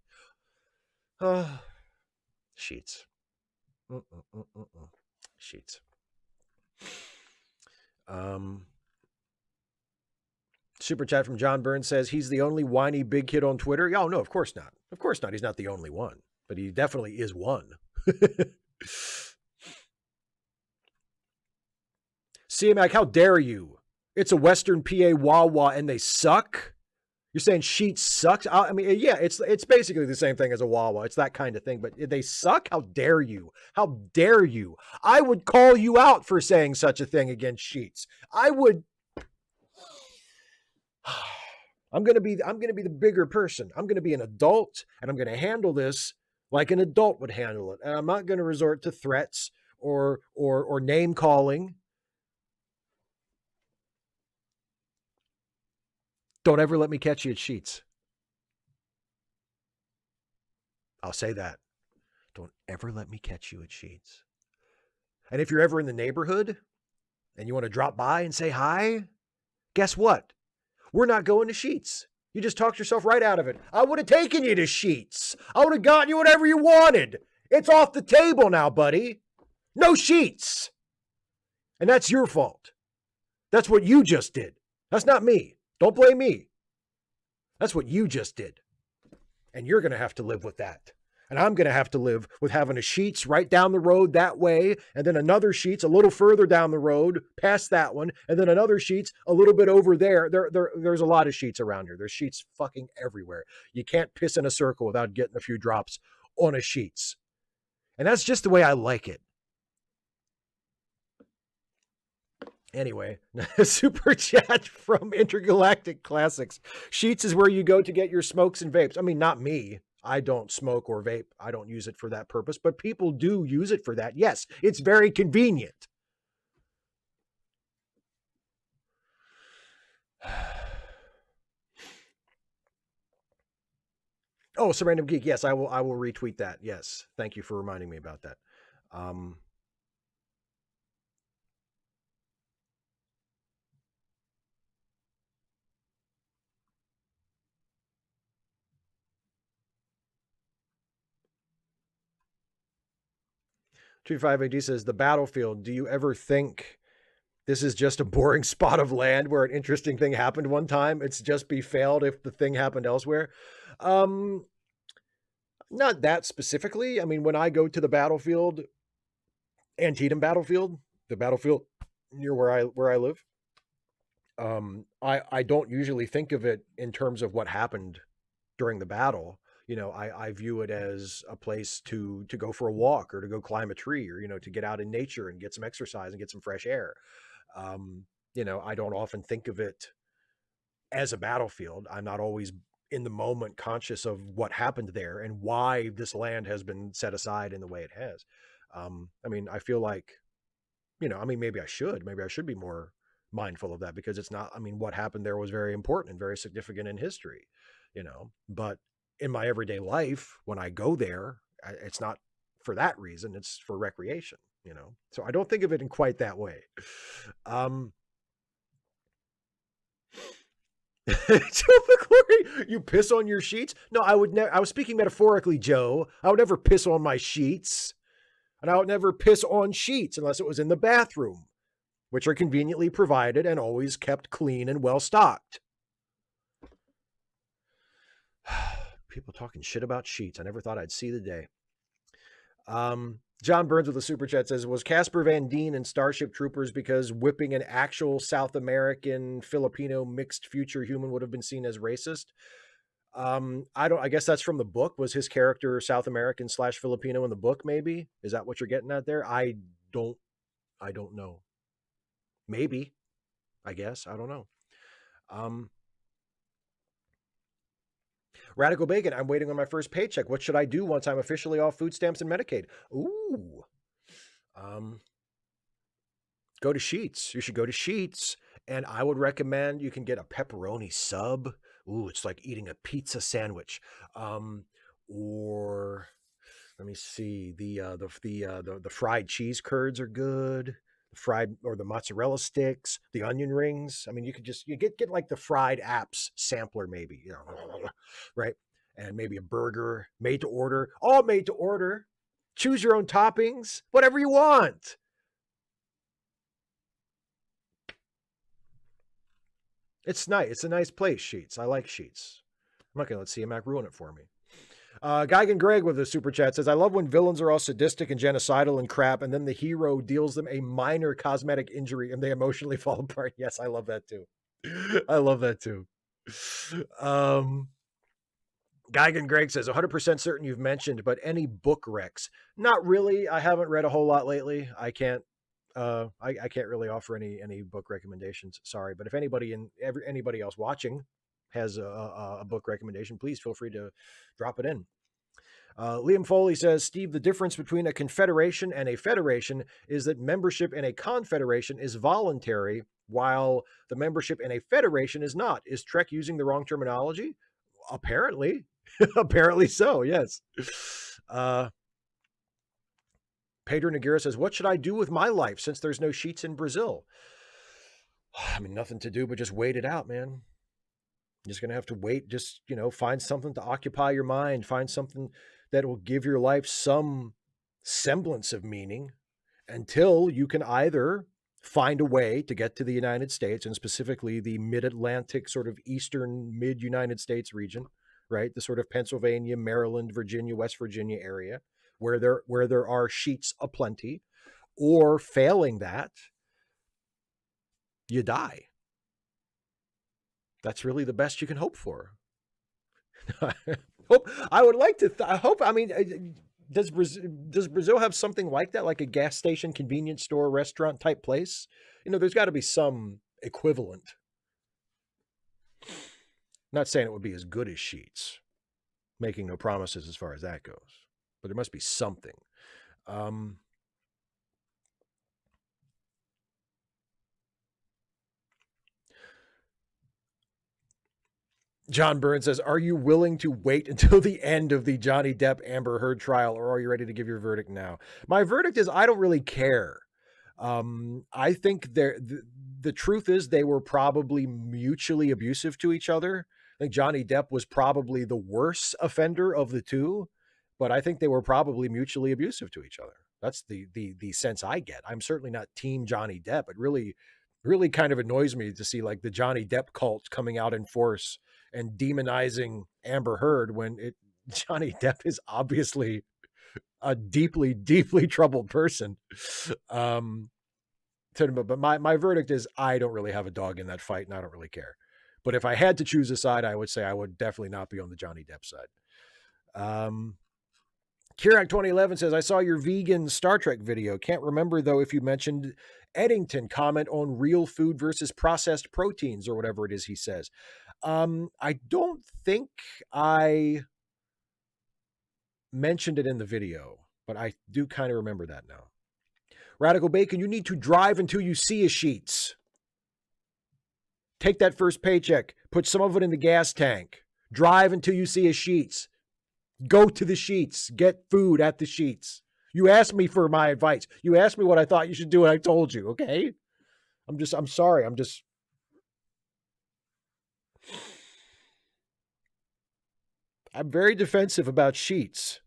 Sheetz. Sheetz. Super chat from John Burns says he's the only whiny big kid on Twitter. Oh, no, of course not. Of course not. He's not the only one, but he definitely is one. CMAC, how dare you? It's a Western PA Wawa and they suck. You're saying Sheetz sucks? I mean, yeah, it's basically the same thing as a Wawa. It's that kind of thing, but they suck? How dare you? How dare you? I would call you out for saying such a thing against Sheetz. I would. I'm going to be the bigger person. I'm going to be an adult and I'm going to handle this like an adult would handle it. And I'm not going to resort to threats or name calling. Don't ever let me catch you at Sheetz. I'll say that. Don't ever let me catch you at Sheetz. And if you're ever in the neighborhood and you want to drop by and say hi, guess what? We're not going to Sheetz. You just talked yourself right out of it. I would have taken you to Sheetz. I would have gotten you whatever you wanted. It's off the table now, buddy. No Sheetz. And that's your fault. That's what you just did. That's not me. Don't blame me. That's what you just did. And you're going to have to live with that. And I'm going to have to live with having a Sheetz right down the road that way, and then another Sheetz a little further down the road, past that one, and then another Sheetz a little bit over there. There's a lot of Sheetz around here. There's Sheetz fucking everywhere. You can't piss in a circle without getting a few drops on a Sheetz. And that's just the way I like it. Anyway, super chat from Intergalactic Classics. Sheets is where you go to get your smokes and vapes. I mean, not me. I don't smoke or vape. I don't use it for that purpose, but people do use it for that. Yes, it's very convenient. Oh, some random geek. Yes, I will retweet that. Yes. Thank you for reminding me about that. Um, 25AD says, the battlefield. Do you ever think this is just a boring spot of land where an interesting thing happened one time? It's just be failed if the thing happened elsewhere. Not that specifically. I mean, when I go to the battlefield, Antietam battlefield, the battlefield near where I live, I don't usually think of it in terms of what happened during the battle. You know, I view it as a place to go for a walk or to go climb a tree or, you know, to get out in nature and get some exercise and get some fresh air. You know, I don't often think of it as a battlefield. I'm not always in the moment conscious of what happened there and why this land has been set aside in the way it has. I mean, I feel like, you know, I mean, maybe I should be more mindful of that because it's not, I mean, what happened there was very important and very significant in history, you know, but in my everyday life, when I go there, it's not for that reason, it's for recreation, you know? So I don't think of it in quite that way. Joe McClory, you piss on your sheets? No, I would never. I was speaking metaphorically, Joe. I would never piss on my sheets, and I would never piss on sheets unless it was in the bathroom, which are conveniently provided and always kept clean and well stocked. People talking shit about sheets. I never thought I'd see the day. John Burns with a super chat says, was Casper Van Dien in Starship Troopers because whipping an actual South American Filipino mixed future human would have been seen as racist? I guess that's from the book. Was his character South American / Filipino in the book? Maybe. Is that what you're getting at there? I don't know. Maybe, I guess. I don't know. Radical Bacon, I'm waiting on my first paycheck. What should I do once I'm officially off food stamps and Medicaid? Ooh. Go to Sheets. You should go to Sheets. And I would recommend you can get a pepperoni sub. Ooh, it's like eating a pizza sandwich. Or let me see. The fried cheese curds are good. The fried or the mozzarella sticks, the onion rings. I mean, you get like the fried apps sampler maybe, you know, right? And maybe a burger made to order. All made to order. Choose your own toppings, whatever you want. It's nice. It's a nice place, Sheets. I like Sheets. I'm not going to let CMAC ruin it for me. Geigen Greg with a super chat says, I love when villains are all sadistic and genocidal and crap, and then the hero deals them a minor cosmetic injury and they emotionally fall apart. Yes, I love that too. I love that too. Geigen Greg says, 100% certain you've mentioned, but any book recs? Not really. I haven't read a whole lot lately. I can't really offer any book recommendations. Sorry, but if anybody anybody else watching has a book recommendation, please feel free to drop it in. Liam Foley says, Steve, the difference between a confederation and a federation is that membership in a confederation is voluntary, while the membership in a federation is not. Is Trek using the wrong terminology? Apparently. Apparently so, yes. Pedro Noguera says, what should I do with my life since there's no Sheets in Brazil? I mean, nothing to do but just wait it out, man. You're just going to have to wait. Just, you know, find something to occupy your mind. Find something that will give your life some semblance of meaning until you can either find a way to get to the United States, and specifically the mid-Atlantic, sort of eastern mid-United States region, right? The sort of Pennsylvania, Maryland, Virginia, West Virginia area where there are Sheets aplenty, or failing that, you die. That's really the best you can hope for. I would like to. I hope. I mean, Does Brazil have something like that, like a gas station, convenience store, restaurant type place? There's got to be some equivalent. Not saying it would be as good as Sheets, making no promises as far as that goes, but there must be something. Um, John Burns says, "Are you willing to wait until the end of the Johnny Depp Amber Heard trial, or are you ready to give your verdict now?" My verdict is I don't really care. I think the truth is they were probably mutually abusive to each other. I think Johnny Depp was probably the worse offender of the two, but I think they were probably mutually abusive to each other. That's the sense I get. I'm certainly not team Johnny Depp. It really kind of annoys me to see like the Johnny Depp cult coming out in force and demonizing Amber Heard when Johnny Depp is obviously a deeply, deeply troubled person. But my verdict is I don't really have a dog in that fight, and I don't really care. But if I had to choose a side, I would say I would definitely not be on the Johnny Depp side. Kirak 2011 says, I saw your vegan Star Trek video. Can't remember, though, if you mentioned Eddington comment on real food versus processed proteins or whatever it is he says. I don't think I mentioned it in the video, but I do kind of remember that now. Radical Bacon, you need to drive until you see a Sheets. Take that first paycheck, put some of it in the gas tank, drive until you see a Sheets. Go to the Sheets, get food at the Sheets. You asked me for my advice. You asked me what I thought you should do, and I told you, okay? I'm sorry. I'm very defensive about Sheets.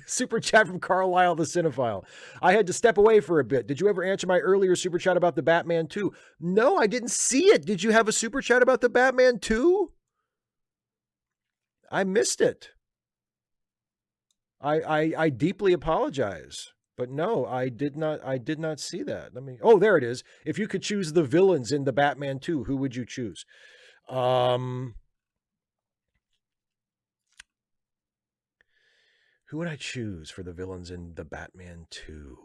Super chat from Carlisle the Cinephile. I had to step away for a bit. Did you ever answer my earlier super chat about the Batman 2? No, I didn't see it. Did you have a super chat about the Batman 2? I missed it. I deeply apologize. But no, I did not see that. Oh, there it is. If you could choose the villains in the Batman 2, who would you choose? Who would I choose for the villains in the Batman 2?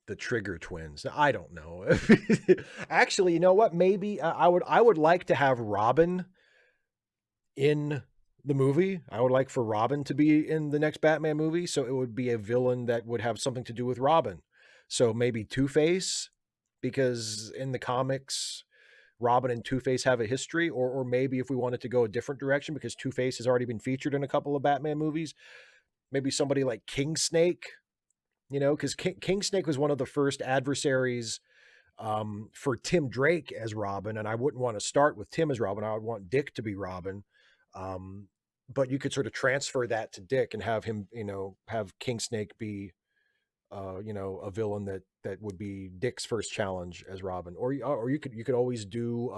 The Trigger Twins. I don't know. Actually, you know what? Maybe I would like to have Robin in the movie. I would like for Robin to be in the next Batman movie, so it would be a villain that would have something to do with Robin. So maybe Two-Face, because in the comics Robin and Two-Face have a history, or maybe if we wanted to go a different direction because Two-Face has already been featured in a couple of Batman movies, maybe somebody like King Snake, because King Snake was one of the first adversaries for Tim Drake as Robin, and I wouldn't want to start with Tim as Robin. I would want Dick to be Robin. But you could sort of transfer that to Dick and have him, have King Snake be, a villain that would be Dick's first challenge as Robin, or you could always do,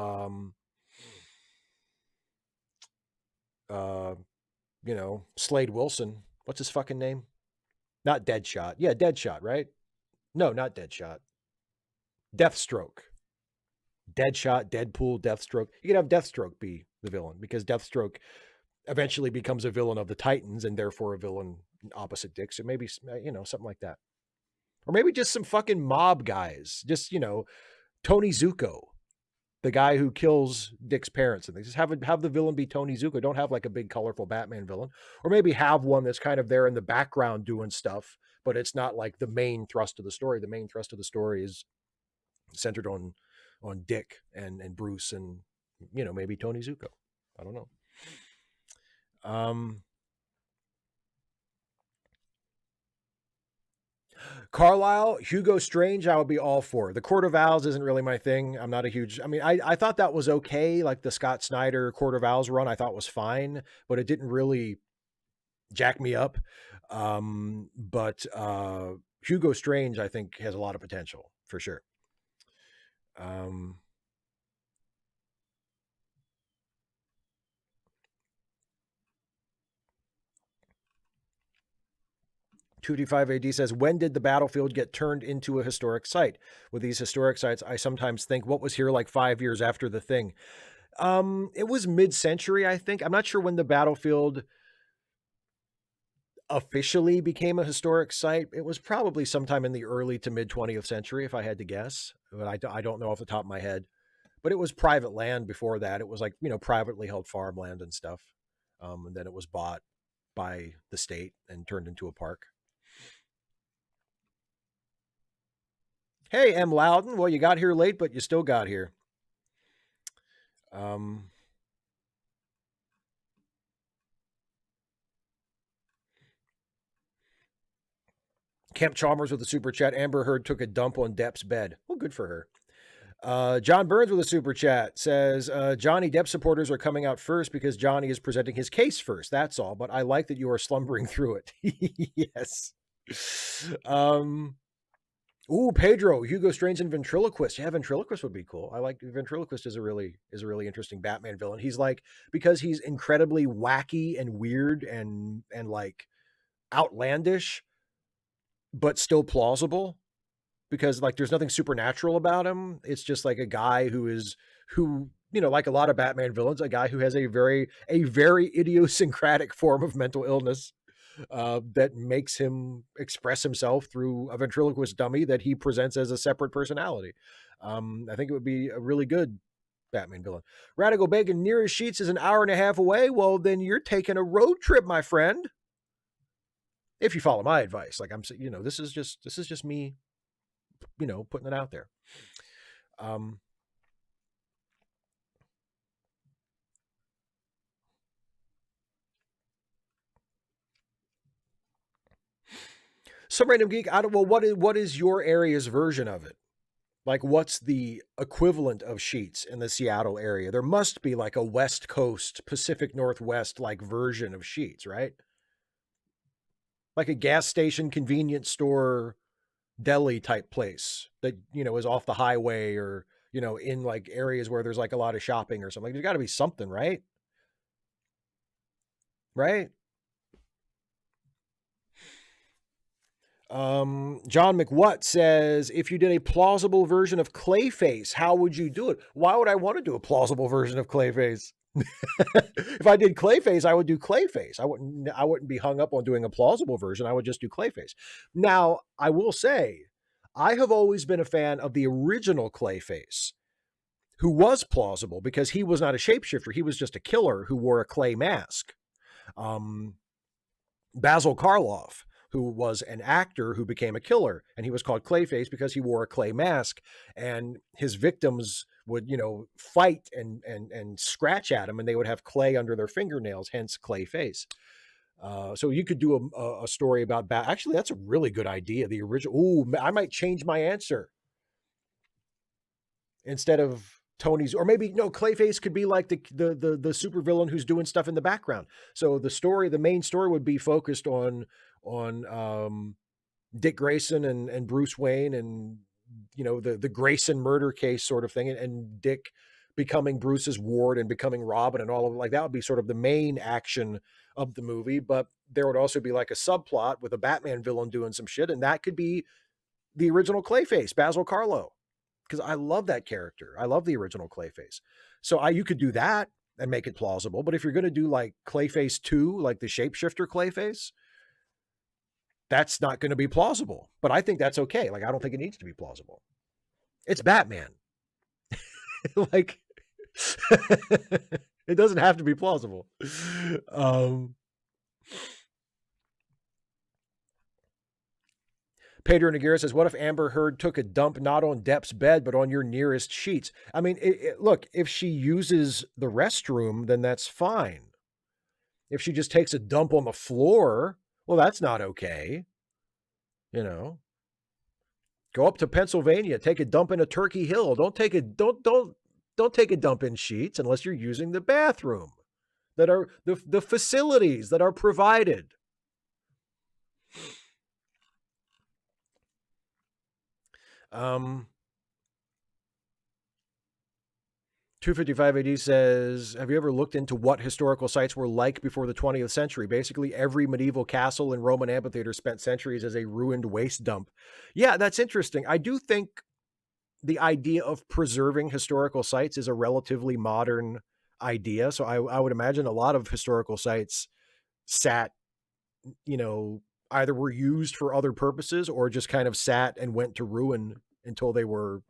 Slade Wilson. What's his fucking name? Not Deadshot. Yeah, Deadshot, right? No, not Deadshot. Deathstroke. Deadshot, Deadpool, Deathstroke. You could have Deathstroke be the villain because Deathstroke eventually becomes a villain of the Titans and therefore a villain opposite Dick. So maybe, something like that. Or maybe just some fucking mob guys. Just, Tony Zuko, the guy who kills Dick's parents. And they just have the villain be Tony Zuko. Don't have like a big colorful Batman villain. Or maybe have one that's kind of there in the background doing stuff, but it's not like the main thrust of the story. The main thrust of the story is centered on Dick and Bruce and, maybe Tony Zuko. I don't know. Carlisle, Hugo Strange, I would be all for. The Court of Owls isn't really my thing. I'm not a huge, I thought that was okay. Like the Scott Snyder Court of Owls run, I thought was fine, but it didn't really jack me up. But Hugo Strange, I think, has a lot of potential for sure. 2D5 AD says, when did the battlefield get turned into a historic site? With these historic sites, I sometimes think, what was here like 5 years after the thing? It was mid-century, I think. I'm not sure when the battlefield officially became a historic site. It was probably sometime in the early to mid 20th century, if I had to guess. But I don't know off the top of my head. But it was private land before that. It was like, privately held farmland and stuff. And then it was bought by the state and turned into a park. Hey, M. Loudon. Well, you got here late, but you still got here. Camp Chalmers with a super chat. Amber Heard took a dump on Depp's bed. Well, good for her. John Burns with a super chat says, Johnny Depp supporters are coming out first because Johnny is presenting his case first. That's all. But I like that you are slumbering through it. Yes. Ooh, Pedro, Hugo Strange and Ventriloquist. Yeah, Ventriloquist would be cool. I like Ventriloquist is a really interesting Batman villain. He's like, because he's incredibly wacky and weird and like outlandish, but still plausible. Because like there's nothing supernatural about him. It's just like a guy who like a lot of Batman villains, a guy who has a very idiosyncratic form of mental illness that makes him express himself through a ventriloquist dummy that he presents as a separate personality. I think it would be a really good Batman villain. Radical Bacon, nearest Sheets is an hour and a half away. Well, then you're taking a road trip, my friend. If you follow my advice, like this is just me, putting it out there. Some random geek. What is your area's version of it? Like, what's the equivalent of Sheets in the Seattle area? There must be like a West Coast, Pacific Northwest like version of Sheets, right? Like a gas station, convenience store, deli type place that is off the highway or in like areas where there's like a lot of shopping or something. There's got to be something, right? John McWhat says, if you did a plausible version of Clayface, how would you do it? Why would I want to do a plausible version of Clayface? If I did Clayface, I would do Clayface. I wouldn't be hung up on doing a plausible version. I would just do Clayface. Now, I will say, I have always been a fan of the original Clayface, who was plausible because he was not a shapeshifter. He was just a killer who wore a clay mask. Basil Karloff, who was an actor who became a killer, and he was called Clayface because he wore a clay mask, and his victims would, fight and scratch at him, and they would have clay under their fingernails, hence Clayface. So you could do a story about actually, that's a really good idea. The original. Ooh, I might change my answer. Instead of Tony's, or maybe no, Clayface could be like the supervillain who's doing stuff in the background. So the main story would be focused on Dick Grayson and Bruce Wayne and the Grayson murder case sort of thing, and Dick becoming Bruce's ward and becoming Robin and all of it. Like that would be sort of the main action of the movie, but there would also be like a subplot with a Batman villain doing some shit, and that could be the original Clayface, Basil Karloff, because I love that character. I love the original Clayface. So you could do that and make it plausible. But if you're going to do like Clayface 2, like the shapeshifter Clayface, that's not going to be plausible. But I think that's okay. Like, I don't think it needs to be plausible. It's Batman. Like, it doesn't have to be plausible. Pedro Noguera says, what if Amber Heard took a dump not on Depp's bed, but on your nearest sheets? I mean, look, if she uses the restroom, then that's fine. If she just takes a dump on the floor, well, that's not okay. Go up to Pennsylvania, take a dump in a Turkey Hill. Don't take a dump in Sheets unless you're using the bathroom that are the facilities that are provided. 255 AD says, have you ever looked into what historical sites were like before the 20th century? Basically, every medieval castle and Roman amphitheater spent centuries as a ruined waste dump. Yeah, that's interesting. I do think the idea of preserving historical sites is a relatively modern idea. So I would imagine a lot of historical sites sat, either were used for other purposes or just kind of sat and went to ruin until they were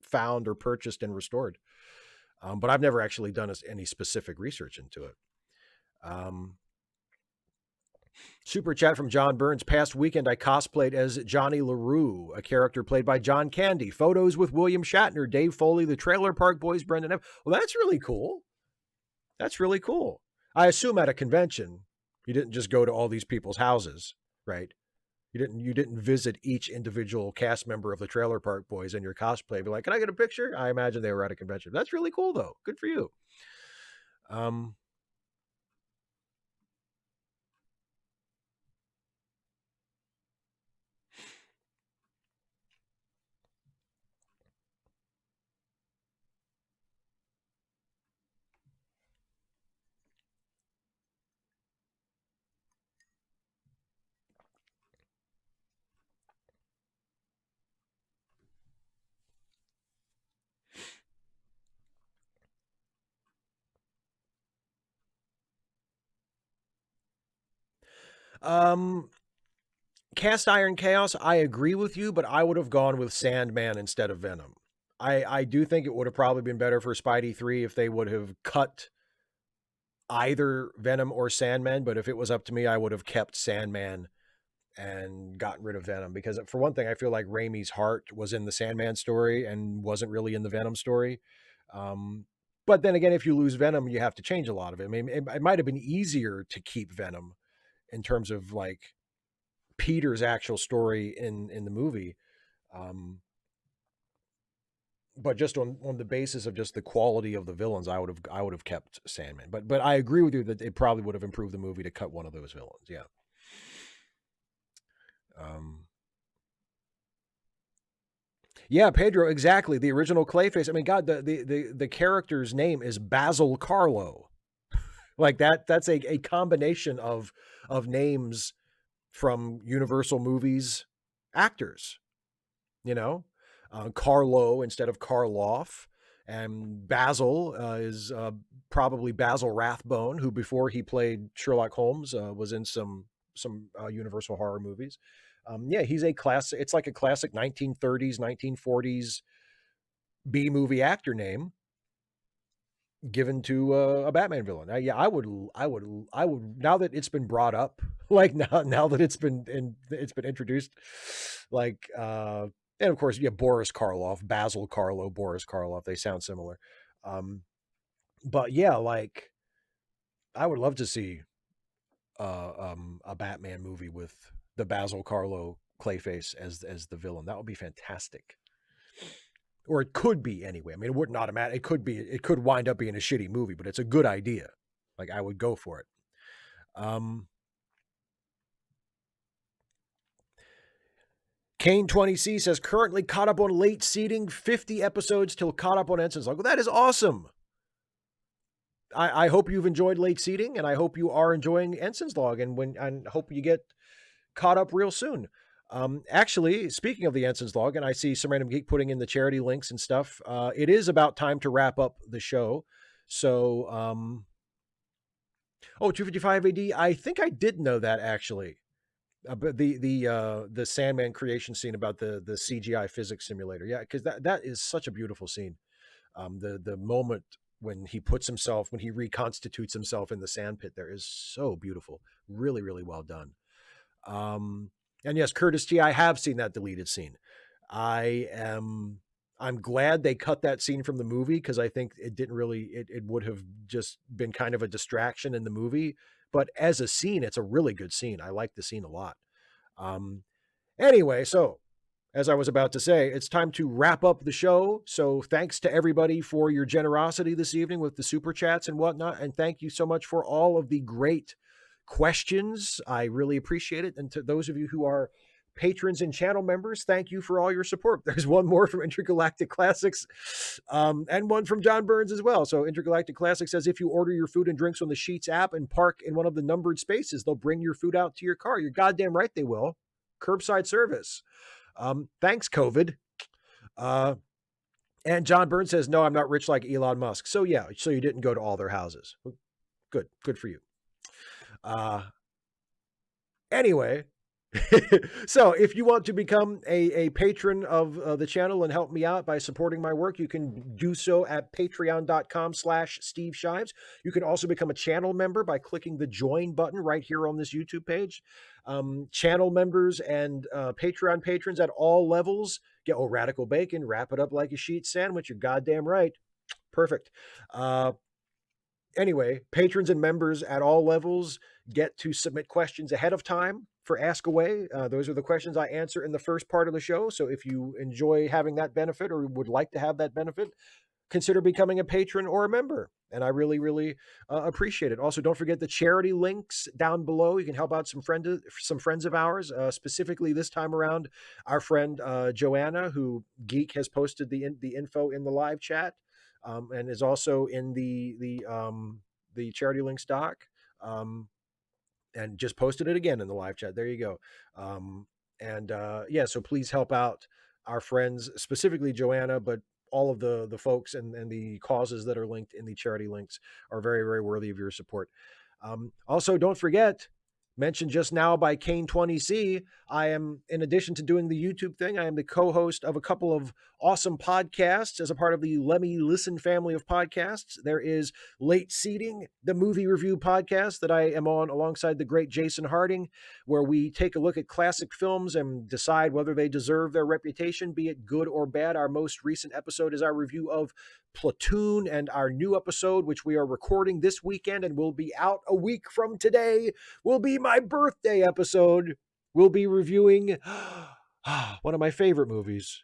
found or purchased and restored. But I've never actually done any specific research into it. Super chat from John Burns. Past weekend, I cosplayed as Johnny LaRue, a character played by John Candy. Photos with William Shatner, Dave Foley, the Trailer Park Boys, Brendan F. Well, that's really cool. That's really cool. I assume at a convention, you didn't just go to all these people's houses, right? You didn't visit each individual cast member of the Trailer Park Boys in your cosplay. Be like, can I get a picture? I imagine they were at a convention. That's really cool, though. Good for you. Cast Iron Chaos, I agree with you, but I would have gone with Sandman instead of Venom. I do think it would have probably been better for Spidey 3 if they would have cut either Venom or Sandman, but if it was up to me, I would have kept Sandman and gotten rid of Venom, because for one thing, I feel like Raimi's heart was in the Sandman story and wasn't really in the Venom story. But then again, if you lose Venom, you have to change a lot of it. I mean, it might have been easier to keep Venom in terms of like Peter's actual story in the movie. But just on the basis of just the quality of the villains, I would have kept Sandman. But I agree with you that it probably would have improved the movie to cut one of those villains. Yeah. Yeah, Pedro, exactly. The original Clayface. I mean, God, the character's name is Basil Carlo. Like that's a combination of names from Universal Movies actors, Carlo instead of Karloff. And Basil is probably Basil Rathbone, who before he played Sherlock Holmes was in some Universal horror movies. Yeah, he's a classic. It's like a classic 1930s, 1940s B movie actor name given to a Batman villain. Yeah, I would. Now that it's been brought up, like now that it's been introduced, like, and of course, yeah, Boris Karloff, Basil Carlo, Boris Karloff. They sound similar. But yeah, like, I would love to see a Batman movie with the Basil Carlo Clayface as the villain. That would be fantastic. Or it could be anyway. I mean, it wouldn't automatic. It could wind up being a shitty movie, but it's a good idea. Like, I would go for it. Kane 20C says currently caught up on late seating, 50 episodes till caught up on Ensign's Log. Well, that is awesome. I hope you've enjoyed late seating, and I hope you are enjoying Ensign's Log, and hope you get caught up real soon. Actually, speaking of the Ensign's Log, and I see some random geek putting in the charity links and stuff, it is about time to wrap up the show. So, 255 AD, I think I did know that actually. But the Sandman creation scene about the CGI physics simulator. Yeah, because that is such a beautiful scene. The moment when he reconstitutes himself in the sandpit there is so beautiful. Really, really well done. And yes, Curtis T, I have seen that deleted scene. I'm glad they cut that scene from the movie, because I think it didn't really, it would have just been kind of a distraction in the movie. But as a scene, it's a really good scene. I like the scene a lot. Anyway, so as I was about to say, it's time to wrap up the show. So thanks to everybody for your generosity this evening with the super chats and whatnot. And thank you so much for all of the great questions. I really appreciate it. And to those of you who are patrons and channel members, thank you for all your support. There's one more from Intergalactic Classics, and one from John Burns as well. So Intergalactic Classics says, if you order your food and drinks on the Sheets app and park in one of the numbered spaces, they'll bring your food out to your car. You're goddamn right they will. Curbside service. Thanks, COVID. And John Burns says, no, I'm not rich like Elon Musk. So yeah, so you didn't go to all their houses. Good for you. Anyway, so if you want to become a patron of the channel and help me out by supporting my work, you can do so at patreon.com/Steve Shives. You can also become a channel member by clicking the join button right here on this YouTube page. Channel members and Patreon patrons at all levels get radical bacon, wrap it up like a sheet sandwich. You're goddamn right. Perfect. Anyway, patrons and members at all levels get to submit questions ahead of time for Ask Away. Those are the questions I answer in the first part of the show. So if you enjoy having that benefit or would like to have that benefit, consider becoming a patron or a member. And I really, really appreciate it. Also, don't forget the charity links down below. You can help out some friends of ours. Specifically this time around, our friend Joanna, who Geek has posted the info in the live chat. And is also in the charity links doc, and just posted it again in the live chat. There you go. Yeah, so please help out our friends, specifically Joanna, but all of the folks and the causes that are linked in the charity links are very, very worthy of your support. Also, don't forget, mentioned just now by Kane20C, I am, in addition to doing the YouTube thing, I am the co-host of a couple of awesome podcasts as a part of the Let Me Listen family of podcasts. There is Late Seating, the movie review podcast that I am on alongside the great Jason Harding, where we take a look at classic films and decide whether they deserve their reputation, be it good or bad. Our most recent episode is our review of Platoon, and our new episode, which we are recording this weekend and will be out a week from today, will be my birthday episode. We'll be reviewing one of my favorite movies,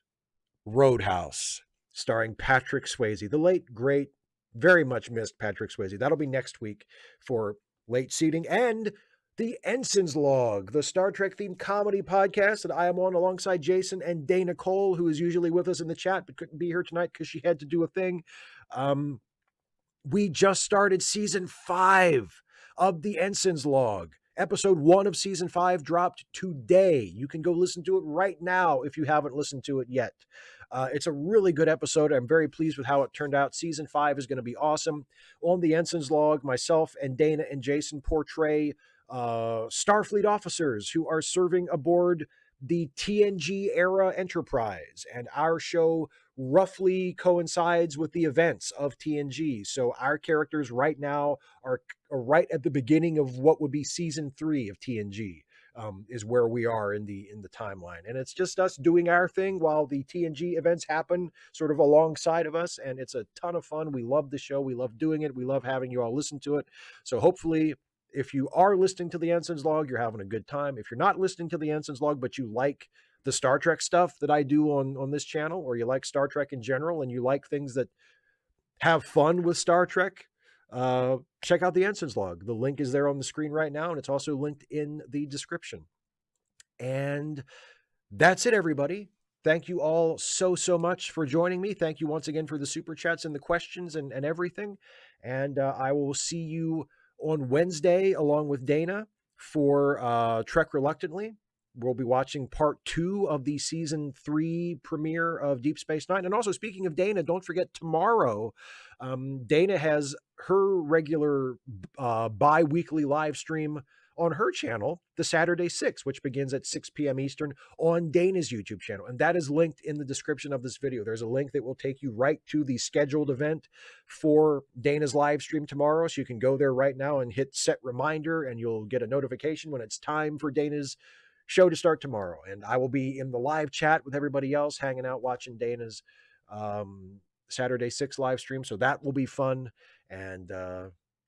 Roadhouse, starring Patrick Swayze, the late, great, very much missed Patrick Swayze. That'll be next week for Late Seating. And the Ensign's Log, the Star Trek themed comedy podcast that I am on alongside Jason and Dana Cole, who is usually with us in the chat but couldn't be here tonight because she had to do a thing. We just started season 5 of the Ensign's Log. Episode 1 of season 5 dropped today. You can go listen to it right now if you haven't listened to it yet. It's a really good episode. I'm very pleased with how it turned out. Season 5 is going to be awesome. On the Ensign's Log, myself and Dana and Jason portray Starfleet officers who are serving aboard the TNG era Enterprise, and our show roughly coincides with the events of TNG. So our characters right now are right at the beginning of what would be season 3 of TNG. Is where we are in the timeline, and it's just us doing our thing while the TNG events happen sort of alongside of us, and it's a ton of fun. We love the show, we love doing it, we love having you all listen to it. So hopefully, if you are listening to the Ensign's Log, you're having a good time. If you're not listening to the Ensign's Log, but you like the Star Trek stuff that I do on this channel, or you like Star Trek in general, and you like things that have fun with Star Trek, check out the Ensign's Log. The link is there on the screen right now, and it's also linked in the description. And that's it, everybody. Thank you all so much for joining me. Thank you once again for the super chats and the questions and everything. And I will see you on Wednesday along with Dana for Trek Reluctantly. We'll be watching part 2 of the season 3 premiere of Deep Space Nine. And also, speaking of Dana, don't forget tomorrow, Dana has her regular bi-weekly live stream on her channel, the Saturday 6, which begins at 6 p.m. Eastern on Dana's YouTube channel. And that is linked in the description of this video. There's a link that will take you right to the scheduled event for Dana's live stream tomorrow. So you can go there right now and hit set reminder, and you'll get a notification when it's time for Dana's show to start tomorrow. And I will be in the live chat with everybody else, hanging out, watching Dana's Saturday 6 live stream. So that will be fun. And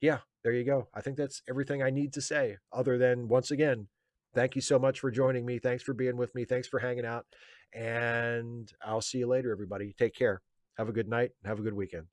yeah, there you go. I think that's everything I need to say, other than, once again, thank you so much for joining me. Thanks for being with me. Thanks for hanging out. And I'll see you later, everybody. Take care. Have a good night and have a good weekend.